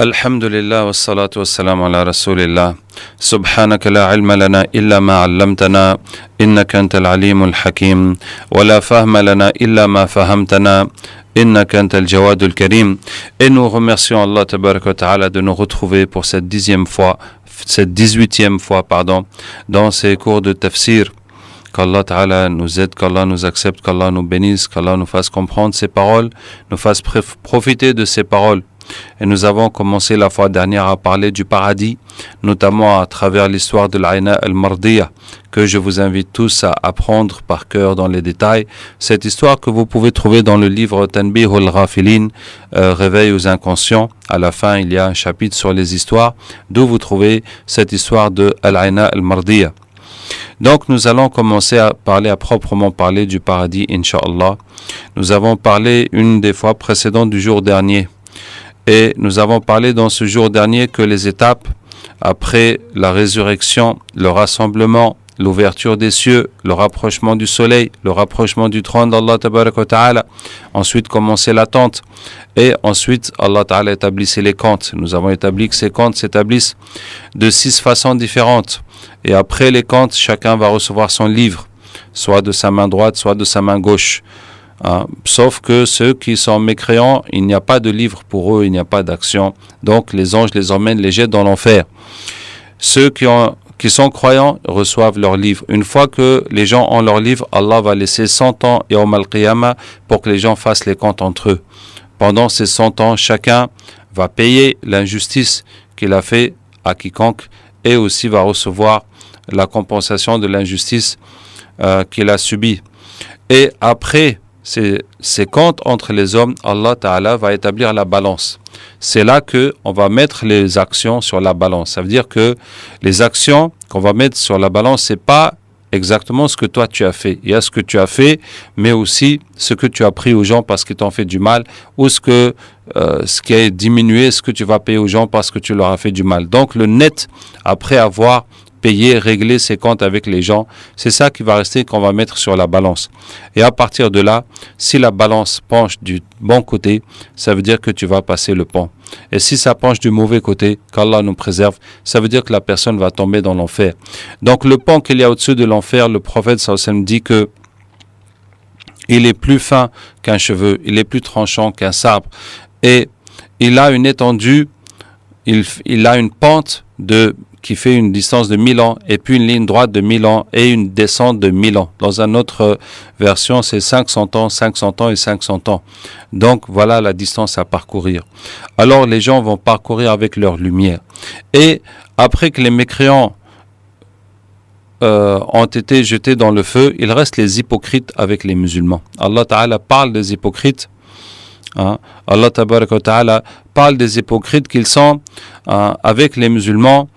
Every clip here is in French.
الحمد لله والصلاة والسلام على رسول الله سبحانك لا علم لنا إلا ما علمتنا إنك أنت العليم الحكيم ولا فهم لنا إلا ما فهمتنا إنك أنت الجواد الكريم. Et nous remercions Allah Tabaraka wa Ta'ala de nous retrouver pour cette 18e fois, dans ces cours de tafsir. Qu'Allah Ta'ala nous aide, qu'Allah nous accepte, qu'Allah nous bénisse, qu'Allah nous fasse comprendre ses paroles, nous fasse profiter de ses paroles. Et nous avons commencé la fois dernière à parler du paradis, notamment à travers l'histoire de l'Aïna al-Mardiya, que je vous invite tous à apprendre par cœur dans les détails. Cette histoire que vous pouvez trouver dans le livre Tanbih al-Ghafilin, Réveil aux inconscients. À la fin, il y a un chapitre sur les histoires, d'où vous trouvez cette histoire de l'Aïna al-Mardiya. Donc nous allons commencer à proprement parler du paradis, Inch'Allah. Nous avons parlé une des fois précédentes du jour dernier. Et nous avons parlé dans ce jour dernier que les étapes après la résurrection, le rassemblement, l'ouverture des cieux, le rapprochement du soleil, le rapprochement du trône d'Allah Tabaraka wa Ta'ala, ensuite commencer l'attente, et ensuite Allah Ta'ala établissait les comptes. Nous avons établi que ces comptes s'établissent de 6 façons différentes. Et après les comptes, chacun va recevoir son livre, soit de sa main droite, soit de sa main gauche. Sauf que ceux qui sont mécréants, il n'y a pas de livre pour eux, il n'y a pas d'action. Donc les anges les emmènent, les jettent dans l'enfer. Ceux qui sont croyants reçoivent leur livre. Une fois que les gens ont leur livre, Allah va laisser 100 ans et Yawm al-Qiyamah pour que les gens fassent les comptes entre eux. Pendant ces 100 ans, chacun va payer l'injustice qu'il a fait à quiconque et aussi va recevoir la compensation de l'injustice qu'il a subie. Et après ces comptes entre les hommes, Allah Ta'ala va établir la balance. C'est là qu'on va mettre les actions sur la balance. Ça veut dire que les actions qu'on va mettre sur la balance, c'est pas exactement ce que toi tu as fait. Il y a ce que tu as fait, mais aussi ce que tu as pris aux gens parce qu'ils t'ont fait du mal, ou ce qui est diminué, ce que tu vas payer aux gens parce que tu leur as fait du mal. Donc le net, après avoir payer, régler ses comptes avec les gens, c'est ça qui va rester, qu'on va mettre sur la balance. Et à partir de là, si la balance penche du bon côté, ça veut dire que tu vas passer le pont. Et si ça penche du mauvais côté, qu'Allah nous préserve, ça veut dire que la personne va tomber dans l'enfer. Donc le pont qu'il y a au-dessus de l'enfer, le prophète sallallahu alayhi wa sallam dit que il est plus fin qu'un cheveu, il est plus tranchant qu'un sabre, et il a une étendue, il a une pente qui fait une distance de 1000 ans, et puis une ligne droite de 1000 ans, et une descente de 1000 ans. Dans une autre version, c'est 500 ans, 500 ans et 500 ans. Donc, voilà la distance à parcourir. Alors, les gens vont parcourir avec leur lumière. Et après que les mécréants ont été jetés dans le feu, il reste les hypocrites avec les musulmans. Allah Ta'ala parle des hypocrites. Allah Tabaraka wa Ta'ala parle des hypocrites qu'ils sont avec les musulmans.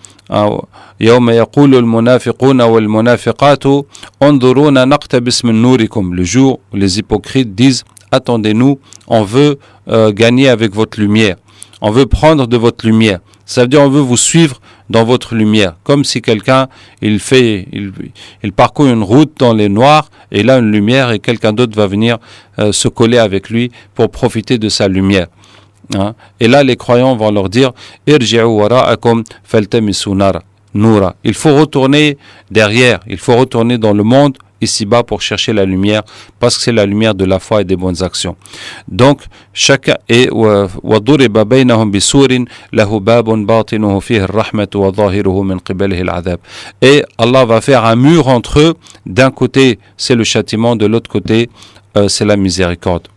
يوم يقول المنافقون والمنافقات انظرونا نقتبس من نوركم. Le jour où les hypocrites disent attendez-nous, on veut gagner avec votre lumière, on veut prendre de votre lumière. Ça veut dire on veut vous suivre dans votre lumière, comme si quelqu'un il parcourt une route dans les noirs et il a une lumière et quelqu'un d'autre va venir se coller avec lui pour profiter de sa lumière. Et là les croyants vont leur dire irji'u wara'akum faltamisu nura. Il faut retourner derrière, il faut retourner dans le monde ici-bas pour chercher la lumière, parce que c'est la lumière de la foi et des bonnes actions. Donc chacun et waduriba baynahum bisurin lahu babun batinuhu fihi ar-rahmatu wa zahiruhu min qibalihi al-'adhab. Et Allah va faire un mur entre eux, d'un côté c'est le châtiment, de l'autre côté c'est la miséricorde.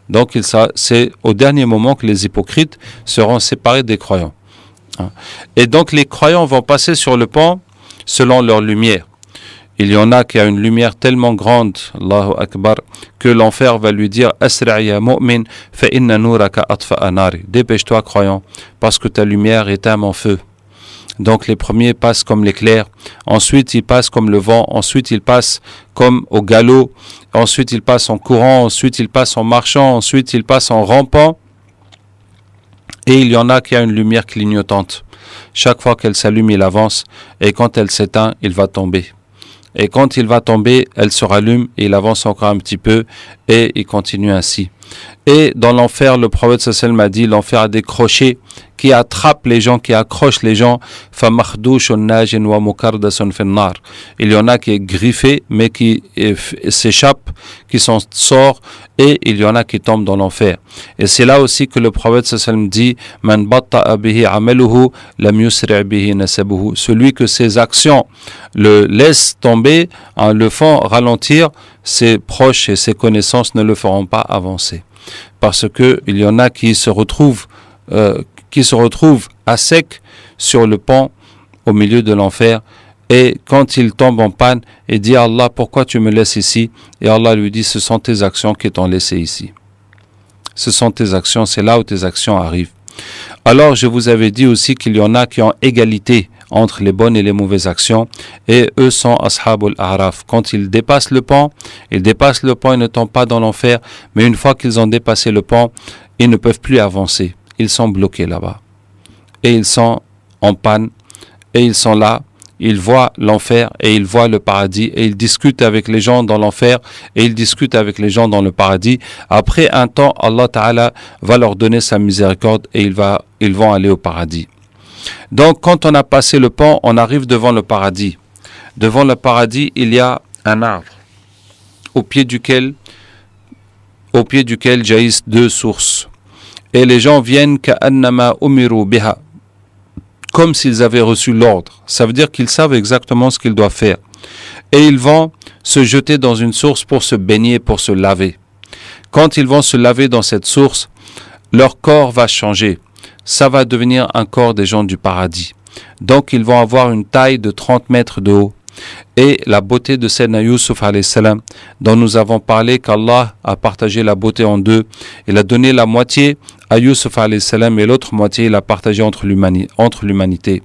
Donc c'est au dernier moment que les hypocrites seront séparés des croyants. Et donc les croyants vont passer sur le pont selon leur lumière. Il y en a qui a une lumière tellement grande, Allahu Akbar, que l'enfer va lui dire Asra' ya mu'min fa inna nuraka atfa'a nari. Dépêche-toi croyant, parce que ta lumière éteint mon feu. Donc les premiers passent comme l'éclair, ensuite ils passent comme le vent, ensuite ils passent comme au galop, ensuite ils passent en courant, ensuite ils passent en marchant, ensuite ils passent en rampant. Et il y en a qui a une lumière clignotante. Chaque fois qu'elle s'allume, il avance, et quand elle s'éteint, il va tomber. Et quand il va tomber, elle se rallume, et il avance encore un petit peu, et il continue ainsi. Et dans l'enfer, le prophète sallallahu a dit, l'enfer a des crochets qui attrapent les gens, qui accrochent les gens. Il y en a qui est griffé, mais qui s'échappe, qui s'en sort, et il y en a qui tombent dans l'enfer. Et c'est là aussi que le prophète sallallahu dit, Man batta'a bihi amaluhu lam yusri' bihi nasabuhu. Celui que ses actions le laissent tomber, le font ralentir, ses proches et ses connaissances ne le feront pas avancer. Parce que il y en a qui se retrouvent à sec sur le pont au milieu de l'enfer, et quand il tombe en panne et dit Allah, pourquoi tu me laisses ici? Et Allah lui dit, ce sont tes actions qui t'ont laissé ici. Ce sont tes actions, c'est là où tes actions arrivent. Alors je vous avais dit aussi qu'il y en a qui ont égalité entre les bonnes et les mauvaises actions, et eux sont Ashabul A'raf. Quand ils dépassent le pont, ils ne tombent pas dans l'enfer, mais une fois qu'ils ont dépassé le pont, ils ne peuvent plus avancer. Ils sont bloqués là-bas. Et ils sont en panne, et ils sont là, ils voient l'enfer, et ils voient le paradis, et ils discutent avec les gens dans l'enfer, et ils discutent avec les gens dans le paradis. Après un temps, Allah Ta'ala va leur donner sa miséricorde, et ils vont aller au paradis. Donc, quand on a passé le pont, on arrive devant le paradis. Devant le paradis, il y a un arbre au pied duquel jaillissent deux sources. Et les gens viennent ka'annama umiru biha, comme s'ils avaient reçu l'ordre. Ça veut dire qu'ils savent exactement ce qu'ils doivent faire. Et ils vont se jeter dans une source pour se baigner, pour se laver. Quand ils vont se laver dans cette source, leur corps va changer. Ça va devenir un corps des gens du paradis. Donc ils vont avoir une taille de 30 mètres de haut. Et la beauté de Sayyidina Yusuf alayhi salam, dont nous avons parlé qu'Allah a partagé la beauté en deux. Il a donné la moitié à Yusuf alayhi salam et l'autre moitié il a partagé entre l'humanité.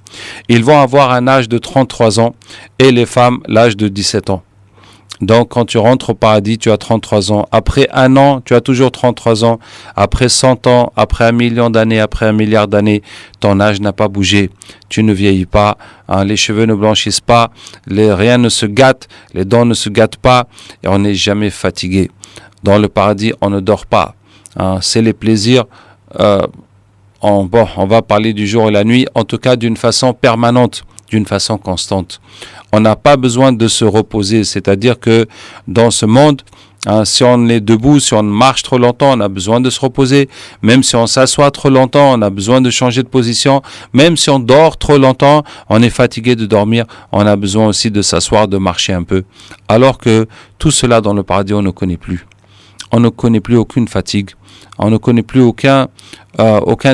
Ils vont avoir un âge de 33 ans et les femmes l'âge de 17 ans. Donc quand tu rentres au paradis, tu as 33 ans. Après un an, tu as toujours 33 ans. Après 100 ans, après 1 million d'années, après 1 milliard d'années, ton âge n'a pas bougé. Tu ne vieillis pas, les cheveux ne blanchissent pas, rien ne se gâte, les dents ne se gâtent pas, et on n'est jamais fatigué. Dans le paradis, on ne dort pas. C'est les plaisirs. On va parler du jour et la nuit, en tout cas d'une façon permanente, d'une façon constante. On n'a pas besoin de se reposer, c'est-à-dire que dans ce monde, si on est debout, si on marche trop longtemps, on a besoin de se reposer. Même si on s'assoit trop longtemps, on a besoin de changer de position. Même si on dort trop longtemps, on est fatigué de dormir, on a besoin aussi de s'asseoir, de marcher un peu. Alors que tout cela dans le paradis, on ne connaît plus. On ne connaît plus aucune fatigue. On ne connaît plus aucun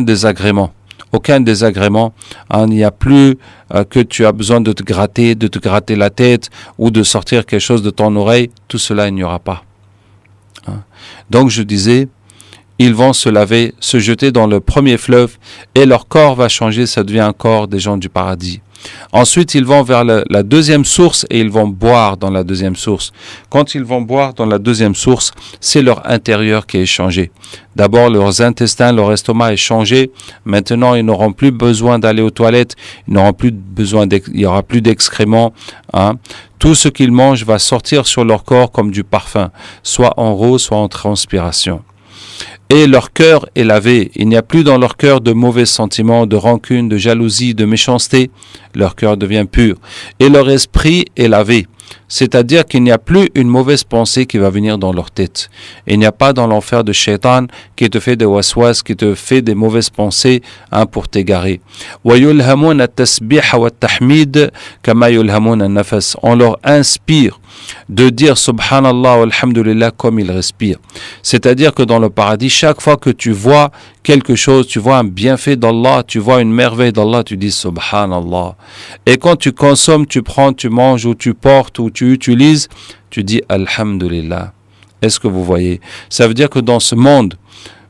désagrément. Aucun désagrément. Il n'y a plus que tu as besoin de te gratter la tête ou de sortir quelque chose de ton oreille. Tout cela, il n'y aura pas. Donc je disais, ils vont se laver, se jeter dans le premier fleuve et leur corps va changer, ça devient un corps des gens du paradis. Ensuite, ils vont vers la deuxième source et ils vont boire dans la deuxième source. Quand ils vont boire dans la deuxième source, c'est leur intérieur qui est changé. D'abord, leurs intestins, leur estomac est changé. Maintenant, ils n'auront plus besoin d'aller aux toilettes. Il n'y aura plus d'excréments. Tout ce qu'ils mangent va sortir sur leur corps comme du parfum, soit en rose, soit en transpiration. Et leur cœur est lavé. Il n'y a plus dans leur cœur de mauvais sentiments, de rancune, de jalousie, de méchanceté. Leur cœur devient pur. Et leur esprit est lavé. C'est-à-dire qu'il n'y a plus une mauvaise pensée qui va venir dans leur tête. Il n'y a pas dans l'enfer de Shaitan qui te fait des waswas, qui te fait des mauvaises pensées pour t'égarer. On leur inspire de dire Subhanallah walhamdulillah comme ils respirent. C'est-à-dire que dans le paradis, chaque fois que tu vois quelque chose, tu vois un bienfait d'Allah, tu vois une merveille d'Allah, tu dis Subhanallah. Et quand tu consommes, tu prends, tu manges ou tu portes ou tu utilises, tu dis Alhamdulillah. Est-ce que vous voyez? Ça veut dire que dans ce monde,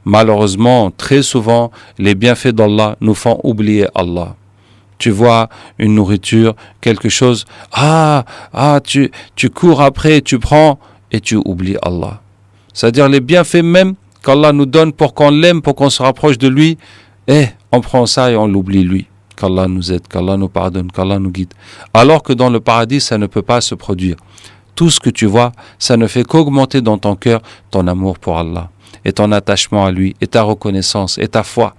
malheureusement, très souvent, les bienfaits d'Allah nous font oublier Allah. Tu vois une nourriture, quelque chose, tu cours après, tu prends et tu oublies Allah. C'est-à-dire les bienfaits même qu'Allah nous donne pour qu'on l'aime, pour qu'on se rapproche de lui, on prend ça et on l'oublie lui. Qu'Allah nous aide, qu'Allah nous pardonne, qu'Allah nous guide. Alors que dans le paradis, ça ne peut pas se produire. Tout ce que tu vois, ça ne fait qu'augmenter dans ton cœur ton amour pour Allah. et ton attachement à lui, et ta reconnaissance, et ta foi.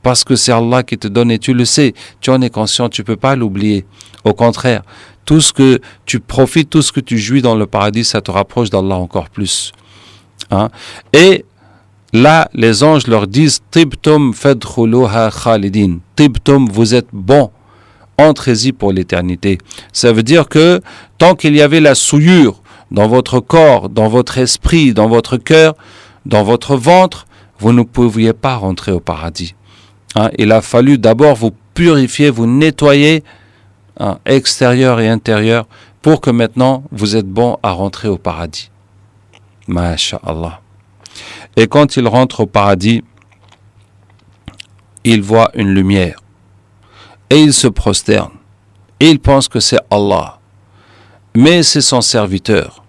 Parce que c'est Allah qui te donne et tu le sais, tu en es conscient, tu ne peux pas l'oublier. Au contraire, tout ce que tu profites, tout ce que tu jouis dans le paradis, ça te rapproche d'Allah encore plus. Et là, les anges leur disent « Tibtum fadkhuluha khalidin » « Tibtum, vous êtes bons, entrez-y pour l'éternité. » Ça veut dire que tant qu'il y avait la souillure dans votre corps, dans votre esprit, dans votre cœur, dans votre ventre, vous ne pouviez pas rentrer au paradis. Il a fallu d'abord vous purifier, vous nettoyer, extérieur et intérieur, pour que maintenant vous êtes bon à rentrer au paradis. Masha'Allah. Et quand il rentre au paradis, il voit une lumière. Et il se prosterne. Et il pense que c'est Allah. Mais c'est son serviteur.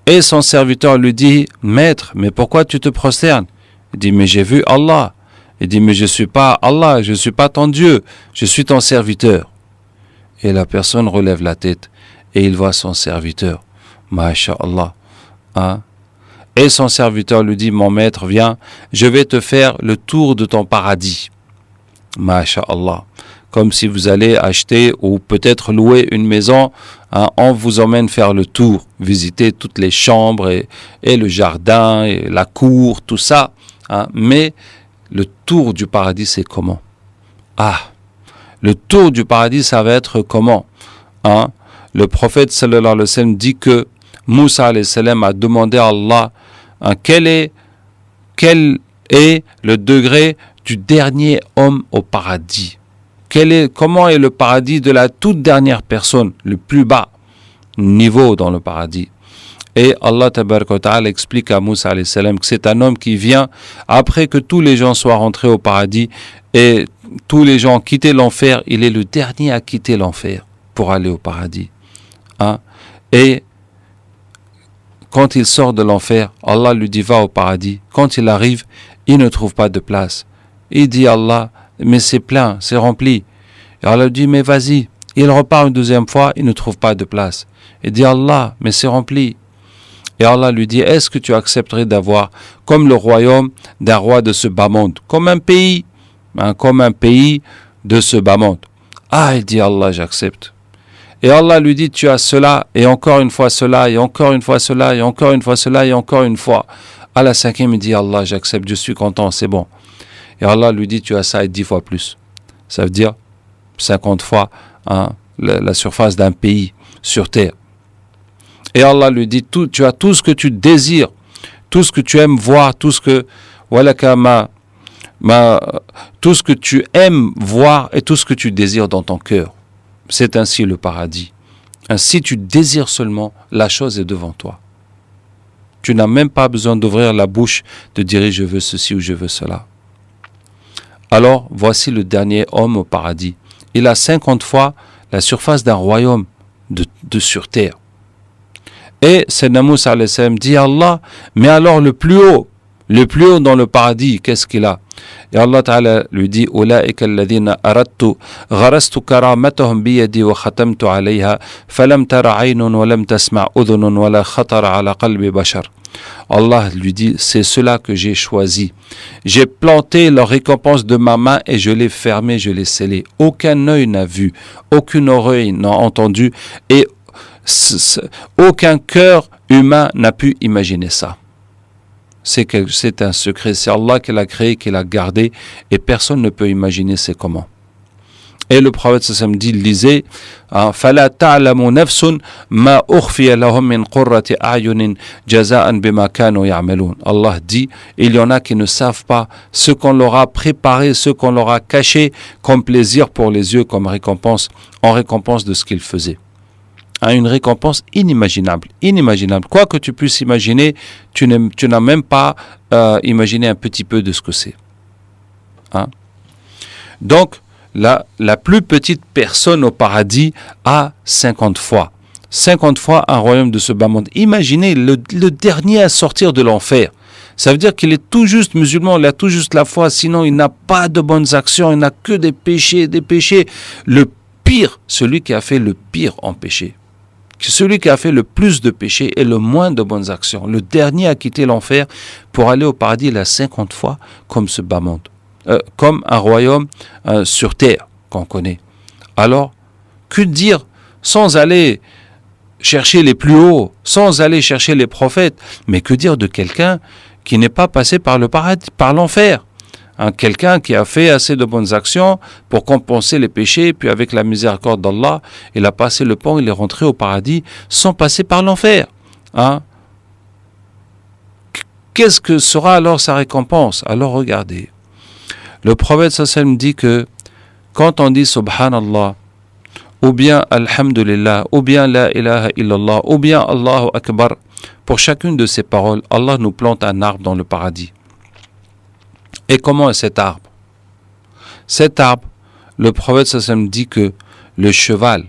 Et son serviteur lui dit, « Maître, mais pourquoi tu te prosternes ?» Il dit, « Mais j'ai vu Allah. » Il dit, « Mais je ne suis pas Allah, je ne suis pas ton Dieu, je suis ton serviteur. » Et la personne relève la tête et il voit son serviteur. Masha'Allah. Et son serviteur lui dit, « Mon maître, viens, je vais te faire le tour de ton paradis. » Masha'Allah. Comme si vous allez acheter ou peut-être louer une maison, on vous emmène faire le tour, visiter toutes les chambres et le jardin et la cour, tout ça. Mais le tour du paradis, c'est comment? Le tour du paradis, ça va être comment? Le prophète sallallahu alayhi wa sallam dit que Moussa alayhi salam a demandé à Allah quel est le degré du dernier homme au paradis. Comment est le paradis de la toute dernière personne, le plus bas niveau dans le paradis. Et Allah tabaraka wa ta'ala explique à Moussa alayhi salam que c'est un homme qui vient après que tous les gens soient rentrés au paradis et tous les gens ont quitté l'enfer, il est le dernier à quitter l'enfer pour aller au paradis. Et quand il sort de l'enfer, Allah lui dit va au paradis. Quand il arrive, il ne trouve pas de place. Il dit Allah, mais c'est plein, c'est rempli. Et Allah lui dit mais vas-y. Il repart une deuxième fois, il ne trouve pas de place. Il dit Allah, mais c'est rempli. Et Allah lui dit, est-ce que tu accepterais d'avoir comme le royaume d'un roi de ce bas monde, comme un pays de ce bas monde. Il dit Allah, j'accepte. Et Allah lui dit, tu as cela, et encore une fois cela, et encore une fois cela, et encore une fois cela, et encore une fois. À la cinquième, il dit Allah, j'accepte, je suis content, c'est bon. Et Allah lui dit, tu as ça et 10 fois plus. Ça veut dire 50 fois la surface d'un pays sur terre. Et Allah lui dit, tu as tout ce que tu désires, tout ce que tu aimes voir, tout ce que tu aimes voir et tout ce que tu désires dans ton cœur. C'est ainsi le paradis. Ainsi tu désires seulement, la chose est devant toi. Tu n'as même pas besoin d'ouvrir la bouche, de dire je veux ceci ou je veux cela. Alors voici le dernier homme au paradis. Il a 50 fois la surface d'un royaume de sur terre. Et Sayyidina Moussa alayhi salam dit Allah, mais alors le plus haut dans le paradis, qu'est-ce qu'il a? Et Allah Ta'ala lui dit Ulaika alladhina aradtu gharastu karamatahum biyadi wa khatamtu alayha falam tara aynun wa lam tasma' udhunun wa la khatara ala qalbi bashar. Allah lui dit c'est cela que j'ai choisi. J'ai planté leur récompense de ma main et je l'ai fermé, je l'ai scellé. Aucun œil n'a vu, aucune oreille n'a entendu et aucun cœur humain n'a pu imaginer ça. C'est un secret, c'est Allah qui l'a créé, qui l'a gardé et personne ne peut imaginer c'est comment. Et le prophète sallam dit, lisez فَلَا تَعْلَمُ نَفْسٌ مَا أُخْفِيَ لَهُم مِّن قُرَّةِ أَعْيُنٍ جَزَاءً بِمَا كَانُوا يَعْمَلُونَ. Allah dit, il y en a qui ne savent pas ce qu'on leur a préparé, ce qu'on leur a caché comme plaisir pour les yeux, comme récompense, en récompense de ce qu'ils faisaient. Une récompense inimaginable. Quoi que tu puisses imaginer, tu n'as même pas imaginé un petit peu de ce que c'est. Donc, la plus petite personne au paradis a 50 fois. 50 fois un royaume de ce bas monde. Imaginez le dernier à sortir de l'enfer. Ça veut dire qu'il est tout juste musulman, il a tout juste la foi, sinon il n'a pas de bonnes actions, il n'a que des péchés. Le pire, celui qui a fait le pire en péché. celui qui a fait le plus de péchés et le moins de bonnes actions. Le dernier a quitté l'enfer pour aller au paradis, il a 50 fois comme ce bas monde. Comme un royaume sur terre qu'on connaît. Alors, que dire sans aller chercher les plus hauts, sans aller chercher les prophètes, mais que dire de quelqu'un qui n'est pas passé par le paradis, par l'enfer, quelqu'un qui a fait assez de bonnes actions pour compenser les péchés, puis avec la miséricorde d'Allah, il a passé le pont, il est rentré au paradis sans passer par l'enfer. Qu'est-ce que sera alors sa récompense? Alors regardez, le prophète sallam dit que quand on dit Subhanallah, ou bien Alhamdulillah, ou bien La ilaha illallah, ou bien Allahu Akbar, pour chacune de ces paroles, Allah nous plante un arbre dans le paradis. Et comment est cet arbre? Cet arbre, le prophète sallam dit que le cheval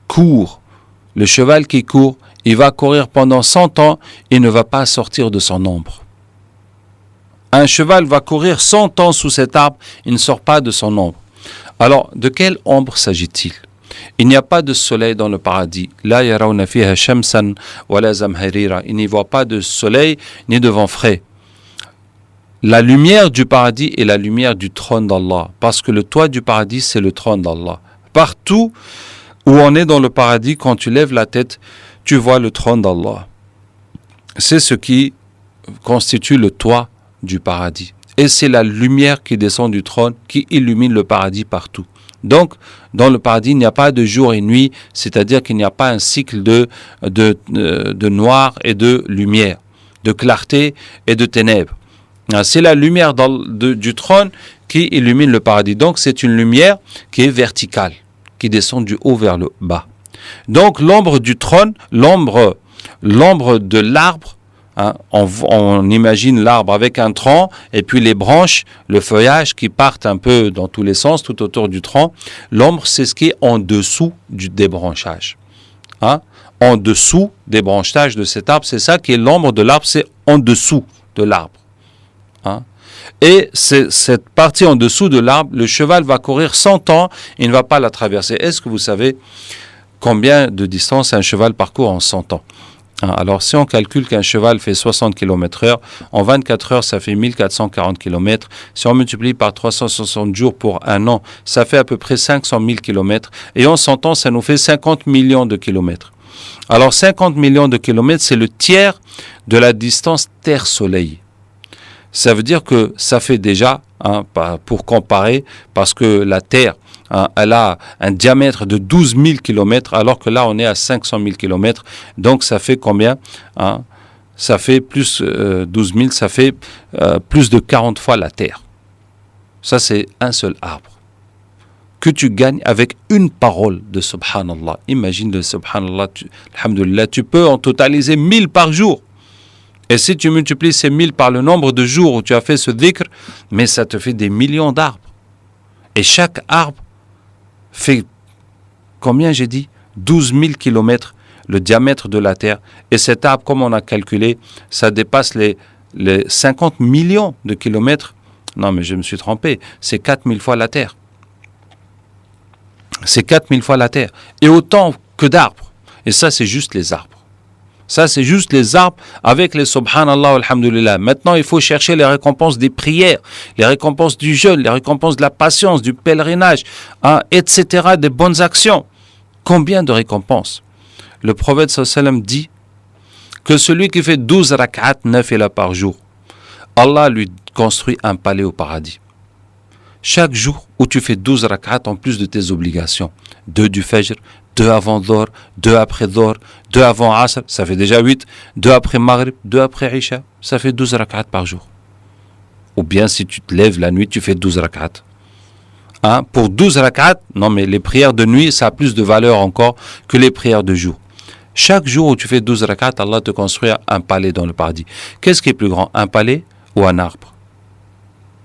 court. Le cheval qui court, il va courir pendant 100 ans, il ne va pas sortir de son ombre. Un cheval va courir 100 ans sous cet arbre, il ne sort pas de son ombre. Alors, de quelle ombre s'agit-il? Il n'y a pas de soleil dans le paradis. La yarawna fiha shamsan wala zamharira. Il n'y voit pas de soleil ni de vent frais. La lumière du paradis est la lumière du trône d'Allah. Parce que le toit du paradis, c'est le trône d'Allah. Partout où on est dans le paradis, quand tu lèves la tête, tu vois le trône d'Allah. C'est ce qui constitue le toit du paradis. Et c'est la lumière qui descend du trône qui illumine le paradis partout. Donc, dans le paradis, il n'y a pas de jour et nuit, c'est-à-dire qu'il n'y a pas un cycle de noir et de lumière, de clarté et de ténèbres. C'est la lumière du trône qui illumine le paradis. Donc, c'est une lumière qui est verticale, qui descend du haut vers le bas. Donc, l'ombre du trône, l'ombre de l'arbre, on imagine l'arbre avec un tronc et puis les branches, le feuillage qui partent un peu dans tous les sens tout autour du tronc. L'ombre, c'est ce qui est en dessous des branchages. En dessous des branchages de cet arbre, c'est ça qui est l'ombre de l'arbre, c'est en dessous de l'arbre. Et c'est cette partie en dessous de l'arbre, le cheval va courir 100 ans, il ne va pas la traverser. Est-ce que vous savez combien de distance un cheval parcourt en 100 ans? Alors, si on calcule qu'un cheval fait 60 km/h, en 24 heures, ça fait 1440 km. Si on multiplie par 360 jours pour un an, ça fait à peu près 500 000 km. Et en 100 ans, ça nous fait 50 millions de kilomètres. Alors, 50 millions de kilomètres, c'est le tiers de la distance Terre-Soleil. Ça veut dire que ça fait déjà, pour comparer, parce que la Terre, elle a un diamètre de 12 000 km, alors que là, on est à 500 000 km. Donc, ça fait combien? Ça fait plus 12 000, ça fait plus de 40 fois la Terre. Ça, c'est un seul arbre que tu gagnes avec une parole de Subhanallah. Imagine le Subhanallah, Alhamdulillah, tu peux en totaliser 1000 par jour. Et si tu multiplies ces 1000 par le nombre de jours où tu as fait ce dhikr, mais ça te fait des millions d'arbres. Et chaque arbre fait, combien j'ai dit? 12 000 kilomètres, le diamètre de la Terre. Et cet arbre, comme on a calculé, ça dépasse les 50 millions de kilomètres. Non, mais je me suis trompé. C'est 4000 fois la Terre. C'est 4000 fois la Terre. Et autant que d'arbres. Et ça, c'est juste les arbres. Ça, c'est juste les arbres avec les subhanallah, alhamdulillah. Maintenant, il faut chercher les récompenses des prières, les récompenses du jeûne, les récompenses de la patience, du pèlerinage, etc., des bonnes actions. Combien de récompenses? Le prophète sallam dit que celui qui fait 12 rak'at nafila par jour, Allah lui construit un palais au paradis. Chaque jour où tu fais 12 rak'at en plus de tes obligations, 2 du Fajr, 2 avant Dhor, 2 après Dhor, 2 avant Asr, ça fait déjà 8, 2 après Maghrib, 2 après Isha, ça fait 12 rak'at par jour. Ou bien si tu te lèves la nuit, tu fais 12 rak'at. Pour 12 rak'at, non mais les prières de nuit, ça a plus de valeur encore que les prières de jour. Chaque jour où tu fais 12 rak'at, Allah te construit un palais dans le paradis. Qu'est-ce qui est plus grand, un palais ou un arbre?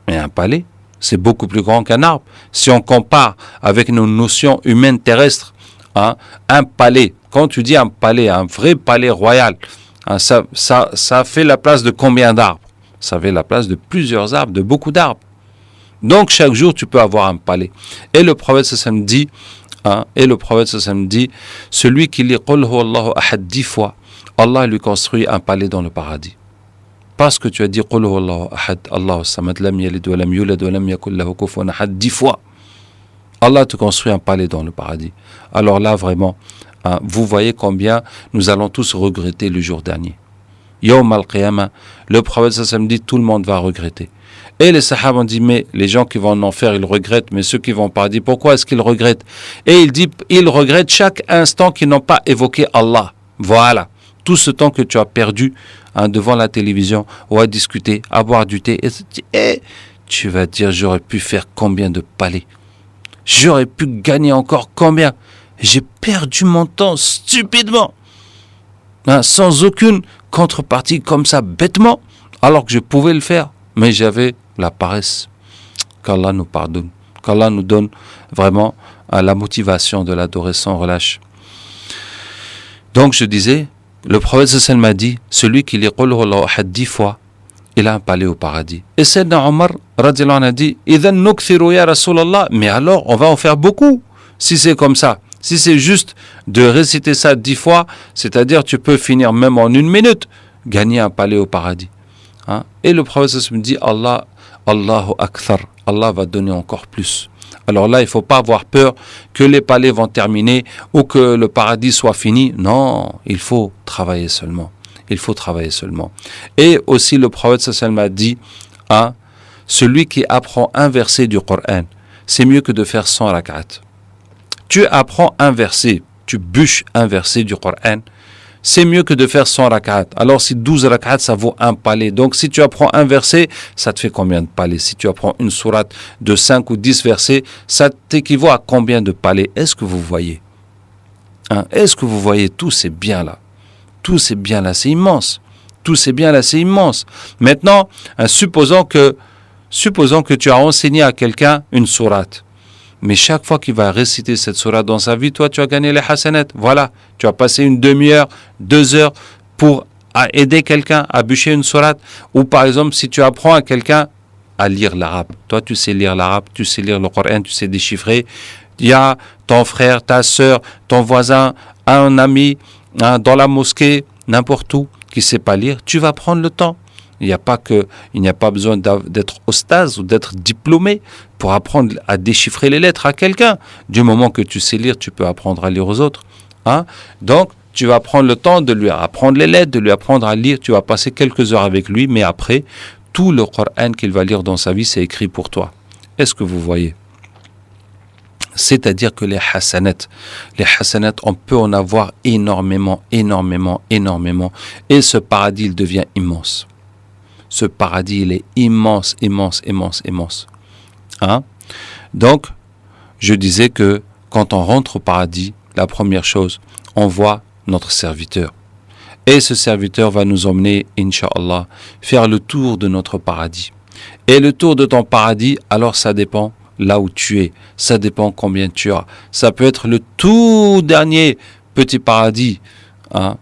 Mais un palais, c'est beaucoup plus grand qu'un arbre. Si on compare avec nos notions humaines terrestres, un palais, quand tu dis un palais, un vrai palais royal, ça fait la place de combien d'arbres? Ça fait la place de plusieurs arbres, de beaucoup d'arbres. Donc chaque jour tu peux avoir un palais. Et le prophète sallam dit, Hein? Et le prophète sallam dit, celui qui lit Qul huwallahu ahad 10 fois, Allah lui construit un palais dans le paradis. Parce que tu as dit Qul huwallahu ahad, Allahu samad, lam yalid wa lam yulad wa lam yakul lahu kufuwan ahad 10 fois. Allah te construit un palais dans le paradis. Alors là, vraiment, hein, vous voyez combien nous allons tous regretter le jour dernier. Yawm al-Qiyamah, le prophète sallam dit, tout le monde va regretter. Et les sahaba ont dit, mais les gens qui vont en enfer, ils regrettent, mais ceux qui vont au paradis, pourquoi est-ce qu'ils regrettent? Et il dit, ils regrettent chaque instant qu'ils n'ont pas évoqué Allah. Voilà, tout ce temps que tu as perdu hein, devant la télévision, ou à discuter, à boire du thé, et tu vas dire, j'aurais pu faire combien de palais? J'aurais pu gagner encore combien? J'ai perdu mon temps stupidement, hein, sans aucune contrepartie comme ça, bêtement, alors que je pouvais le faire. Mais j'avais la paresse. Qu'Allah nous pardonne. Qu'Allah nous donne vraiment la motivation de l'adorer sans relâche. Donc je disais, le prophète sallallahu m'a dit, celui qui lit Qul huwallahu ahad 10 fois, il a un palais au paradis. Et Sayyidina Omar radiyallahu anhu a dit, Idhan nukthiru ya Rasulallah, mais alors on va en faire beaucoup, si c'est comme ça. Si c'est juste de réciter ça 10 fois, c'est-à-dire tu peux finir même en 1 minute, gagner un palais au paradis. Hein? Et le prophète me dit, Allahu Akthar, Allah va donner encore plus. Alors là, il ne faut pas avoir peur que les palais vont terminer ou que le paradis soit fini. Non, il faut travailler seulement. Il faut travailler seulement. Et aussi le prophète m'a dit, hein, celui qui apprend un verset du Coran, c'est mieux que de faire 100 rak'at. Tu apprends un verset, tu bûches un verset du Coran, c'est mieux que de faire 100 rak'at. Alors si 12 rak'at, ça vaut un palais. Donc si tu apprends un verset, ça te fait combien de palais? Si tu apprends une sourate de 5 ou 10 versets, ça t'équivaut à combien de palais? Est-ce que vous voyez hein? Est-ce que vous voyez tous ces biens-là? Tous ces biens-là, c'est immense. Tous ces biens-là, c'est immense. Maintenant, hein, supposons que tu as enseigné à quelqu'un une sourate. Mais chaque fois qu'il va réciter cette sourate dans sa vie, toi, tu as gagné les hasanat. Voilà, tu as passé une demi-heure, 2 heures pour aider quelqu'un à bûcher une sourate. Ou par exemple, si tu apprends à quelqu'un à lire l'arabe. Toi, tu sais lire l'arabe, tu sais lire le Coran, tu sais déchiffrer. Il y a ton frère, ta sœur, ton voisin, un ami, hein, dans la mosquée, n'importe où, qui ne sait pas lire. Tu vas prendre le temps. Il n'y a pas besoin d'être ostase ou d'être diplômé pour apprendre à déchiffrer les lettres à quelqu'un. Du moment que tu sais lire, tu peux apprendre à lire aux autres. Hein? Donc, tu vas prendre le temps de lui apprendre les lettres, de lui apprendre à lire. Tu vas passer quelques heures avec lui, mais après, tout le Coran qu'il va lire dans sa vie, c'est écrit pour toi. Est-ce que vous voyez? C'est-à-dire que les hasanats, on peut en avoir énormément. Et ce paradis, il devient immense. Ce paradis, il est immense. Hein? Donc, je disais que quand on rentre au paradis, la première chose, on voit notre serviteur. Et ce serviteur va nous emmener, Inch'Allah, faire le tour de notre paradis. Et le tour de ton paradis, alors ça dépend là où tu es. Ça dépend combien tu as. Ça peut être le tout dernier petit paradis, hein,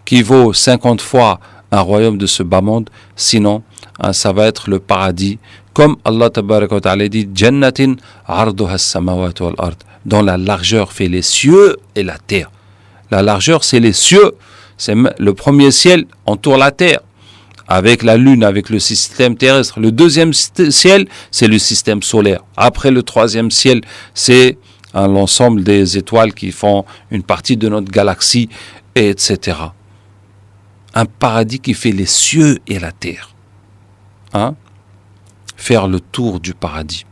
qui vaut 50 fois un royaume de ce bas monde. Sinon, hein, ça va être le paradis. Comme Allah tabaraka wa ta'ala dit, Jannatin arduha as-samawat wal ard, dont la largeur fait les cieux et la terre. La largeur, c'est les cieux. C'est le premier ciel entoure la terre, avec la lune, avec le système terrestre. Le deuxième ciel, c'est le système solaire. Après le troisième ciel, c'est l'ensemble des étoiles qui font une partie de notre galaxie, etc. Un paradis qui fait les cieux et la terre. Hein? Faire le tour du paradis.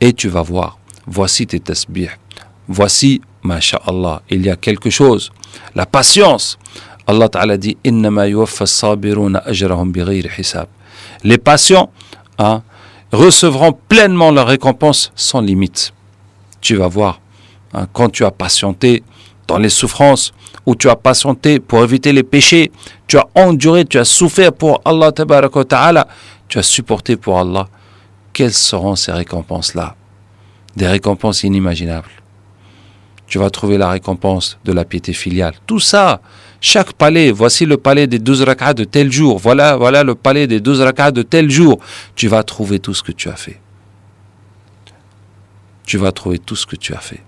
Et tu vas voir, voici tes tasbih. Voici, masha'Allah, il y a quelque chose. La patience. Allah Ta'ala dit, innama yuwaffa as-sabiruna ajrahum bighayri hisab. Les patients, hein, recevront pleinement leur récompense sans limite. Tu vas voir, hein, quand tu as patienté dans les souffrances, ou tu as patienté pour éviter les péchés, tu as enduré, tu as souffert pour Allah Tabaraka wa Ta'ala, tu as supporté pour Allah, quelles seront ces récompenses-là? Des récompenses inimaginables. Tu vas trouver la récompense de la piété filiale. Tout ça, chaque palais, voici le palais des 12 rak'ats de tel jour, voilà le palais des 12 rak'ats de tel jour. Tu vas trouver tout ce que tu as fait. Tu vas trouver tout ce que tu as fait.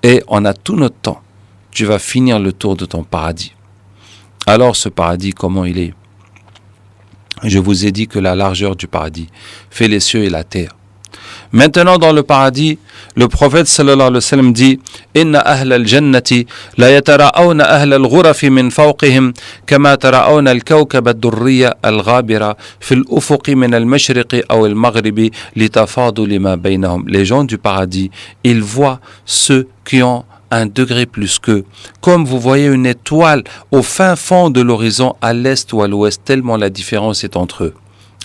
Et on a tout notre temps. Tu vas finir le tour de ton paradis. Alors ce paradis, comment il est? Je vous ai dit que la largeur du paradis fait les cieux et la terre. Maintenant dans le paradis, le prophète sallallahu alayhi wa sallam dit Inna ahla al-jannati la yatara'awna ahla al-ghurafi min fawqihim kama tara'awna al-kawkab ad-durriya al-ghabira fi al-ufuqi min al-mashriqi aw al-maghribi litafaduli ma baynahum. Les gens du paradis, ils voient ceux qui ont un degré plus qu'eux, comme vous voyez une étoile au fin fond de l'horizon à l'est ou à l'ouest, tellement la différence est entre eux.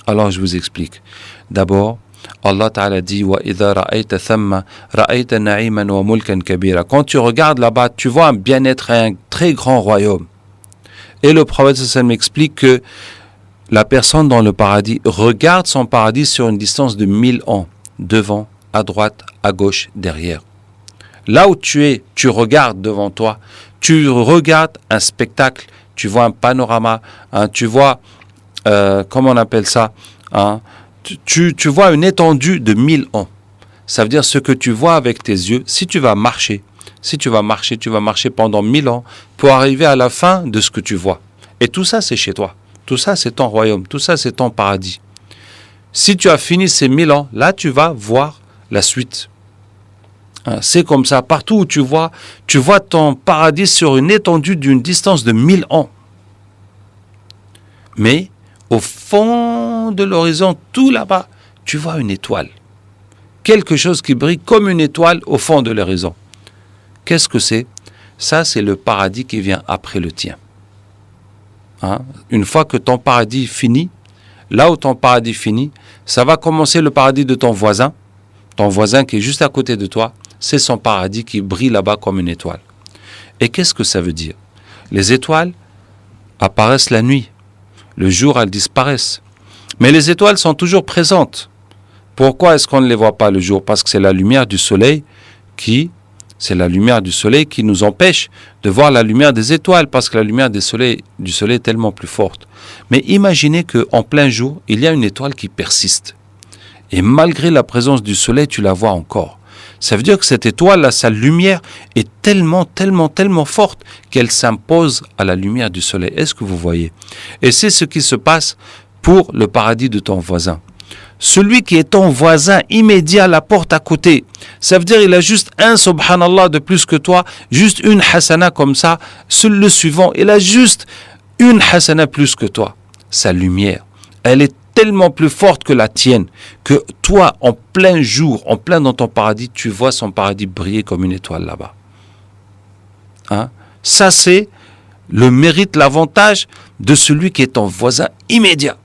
Alors je vous explique. D'abord, Allah Ta'ala dit وَإِذَا رَأَيْتَ ثَمَّ رَأَيْتَ نَعِيمًا وَمُلْكًا كَبِيرًا. Quand tu regardes là-bas, tu vois un bien-être et un très grand royaume. Et le prophète sallallahu explique que la personne dans le paradis regarde son paradis sur une distance de 1000 ans, devant, à droite, à gauche, derrière. Là où tu es, tu regardes devant toi, tu regardes un spectacle, tu vois un panorama, tu vois, comment on appelle ça, tu vois une étendue de 1000 ans. Ça veut dire ce que tu vois avec tes yeux, si tu vas marcher pendant 1000 ans pour arriver à la fin de ce que tu vois. Et tout ça, c'est chez toi. Tout ça, c'est ton royaume. Tout ça, c'est ton paradis. Si tu as fini ces 1000 ans, là, tu vas voir la suite. C'est comme ça. Partout où tu vois ton paradis sur une étendue d'une distance de 1000 ans. Mais au fond de l'horizon, tout là-bas, tu vois une étoile. Quelque chose qui brille comme une étoile au fond de l'horizon. Qu'est-ce que c'est? Ça, c'est le paradis qui vient après le tien. Une fois que ton paradis finit, là où ton paradis finit, ça va commencer le paradis de ton voisin qui est juste à côté de toi. C'est son paradis qui brille là-bas comme une étoile. Et qu'est-ce que ça veut dire? Les étoiles apparaissent la nuit. Le jour, elles disparaissent. Mais les étoiles sont toujours présentes. Pourquoi est-ce qu'on ne les voit pas le jour? Parce que c'est la lumière du soleil qui nous empêche de voir la lumière des étoiles, parce que la lumière du soleil est tellement plus forte. Mais imaginez qu'en plein jour, il y a une étoile qui persiste. Et malgré la présence du soleil, tu la vois encore. Ça veut dire que cette étoile-là, sa lumière est tellement forte qu'elle s'impose à la lumière du soleil. Est-ce que vous voyez? Et c'est ce qui se passe pour le paradis de ton voisin. Celui qui est ton voisin immédiat à la porte à côté, ça veut dire il a juste un subhanallah de plus que toi, juste une hasana comme ça. Le suivant, il a juste une hasana plus que toi. Sa lumière, elle est tellement plus forte que la tienne, que toi, en plein jour, en plein dans ton paradis, tu vois son paradis briller comme une étoile là-bas. Ça, c'est le mérite, l'avantage de celui qui est ton voisin immédiat.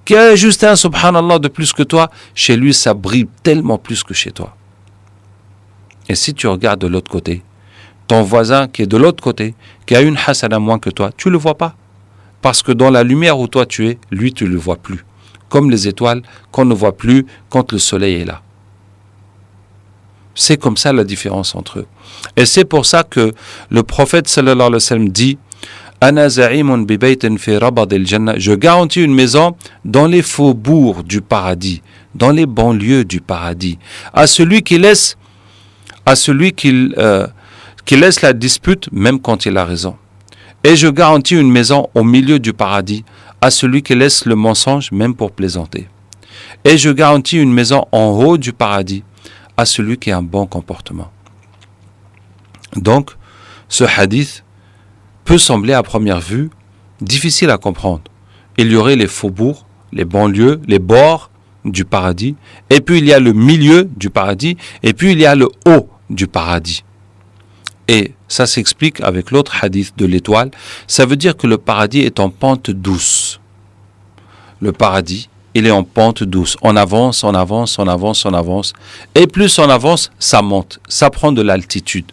Qui a juste un subhanallah de plus que toi, chez lui, ça brille tellement plus que chez toi. Et si tu regardes de l'autre côté, ton voisin qui est de l'autre côté, qui a une hasana moins que toi, tu ne le vois pas. Parce que dans la lumière où toi tu es, lui, tu ne le vois plus. Comme les étoiles qu'on ne voit plus quand le soleil est là. C'est comme ça la différence entre eux. Et c'est pour ça que le prophète sallallahu alayhi wa sallam dit Ana za'imun bi baytin fi rabad al-jannah. Je garantis une maison dans les faubourgs du paradis, dans les banlieues du paradis, à celui qui laisse la dispute même quand il a raison. Et je garantis une maison au milieu du paradis à celui qui laisse le mensonge même pour plaisanter. Et je garantis une maison en haut du paradis à celui qui a un bon comportement. Donc, ce hadith peut sembler à première vue difficile à comprendre. Il y aurait les faubourgs, les banlieues, les bords du paradis, et puis il y a le milieu du paradis, et puis il y a le haut du paradis. Et ça s'explique avec l'autre hadith de l'étoile. Ça veut dire que le paradis est en pente douce. Le paradis, il est en pente douce. On avance. Et plus on avance, ça monte. Ça prend de l'altitude.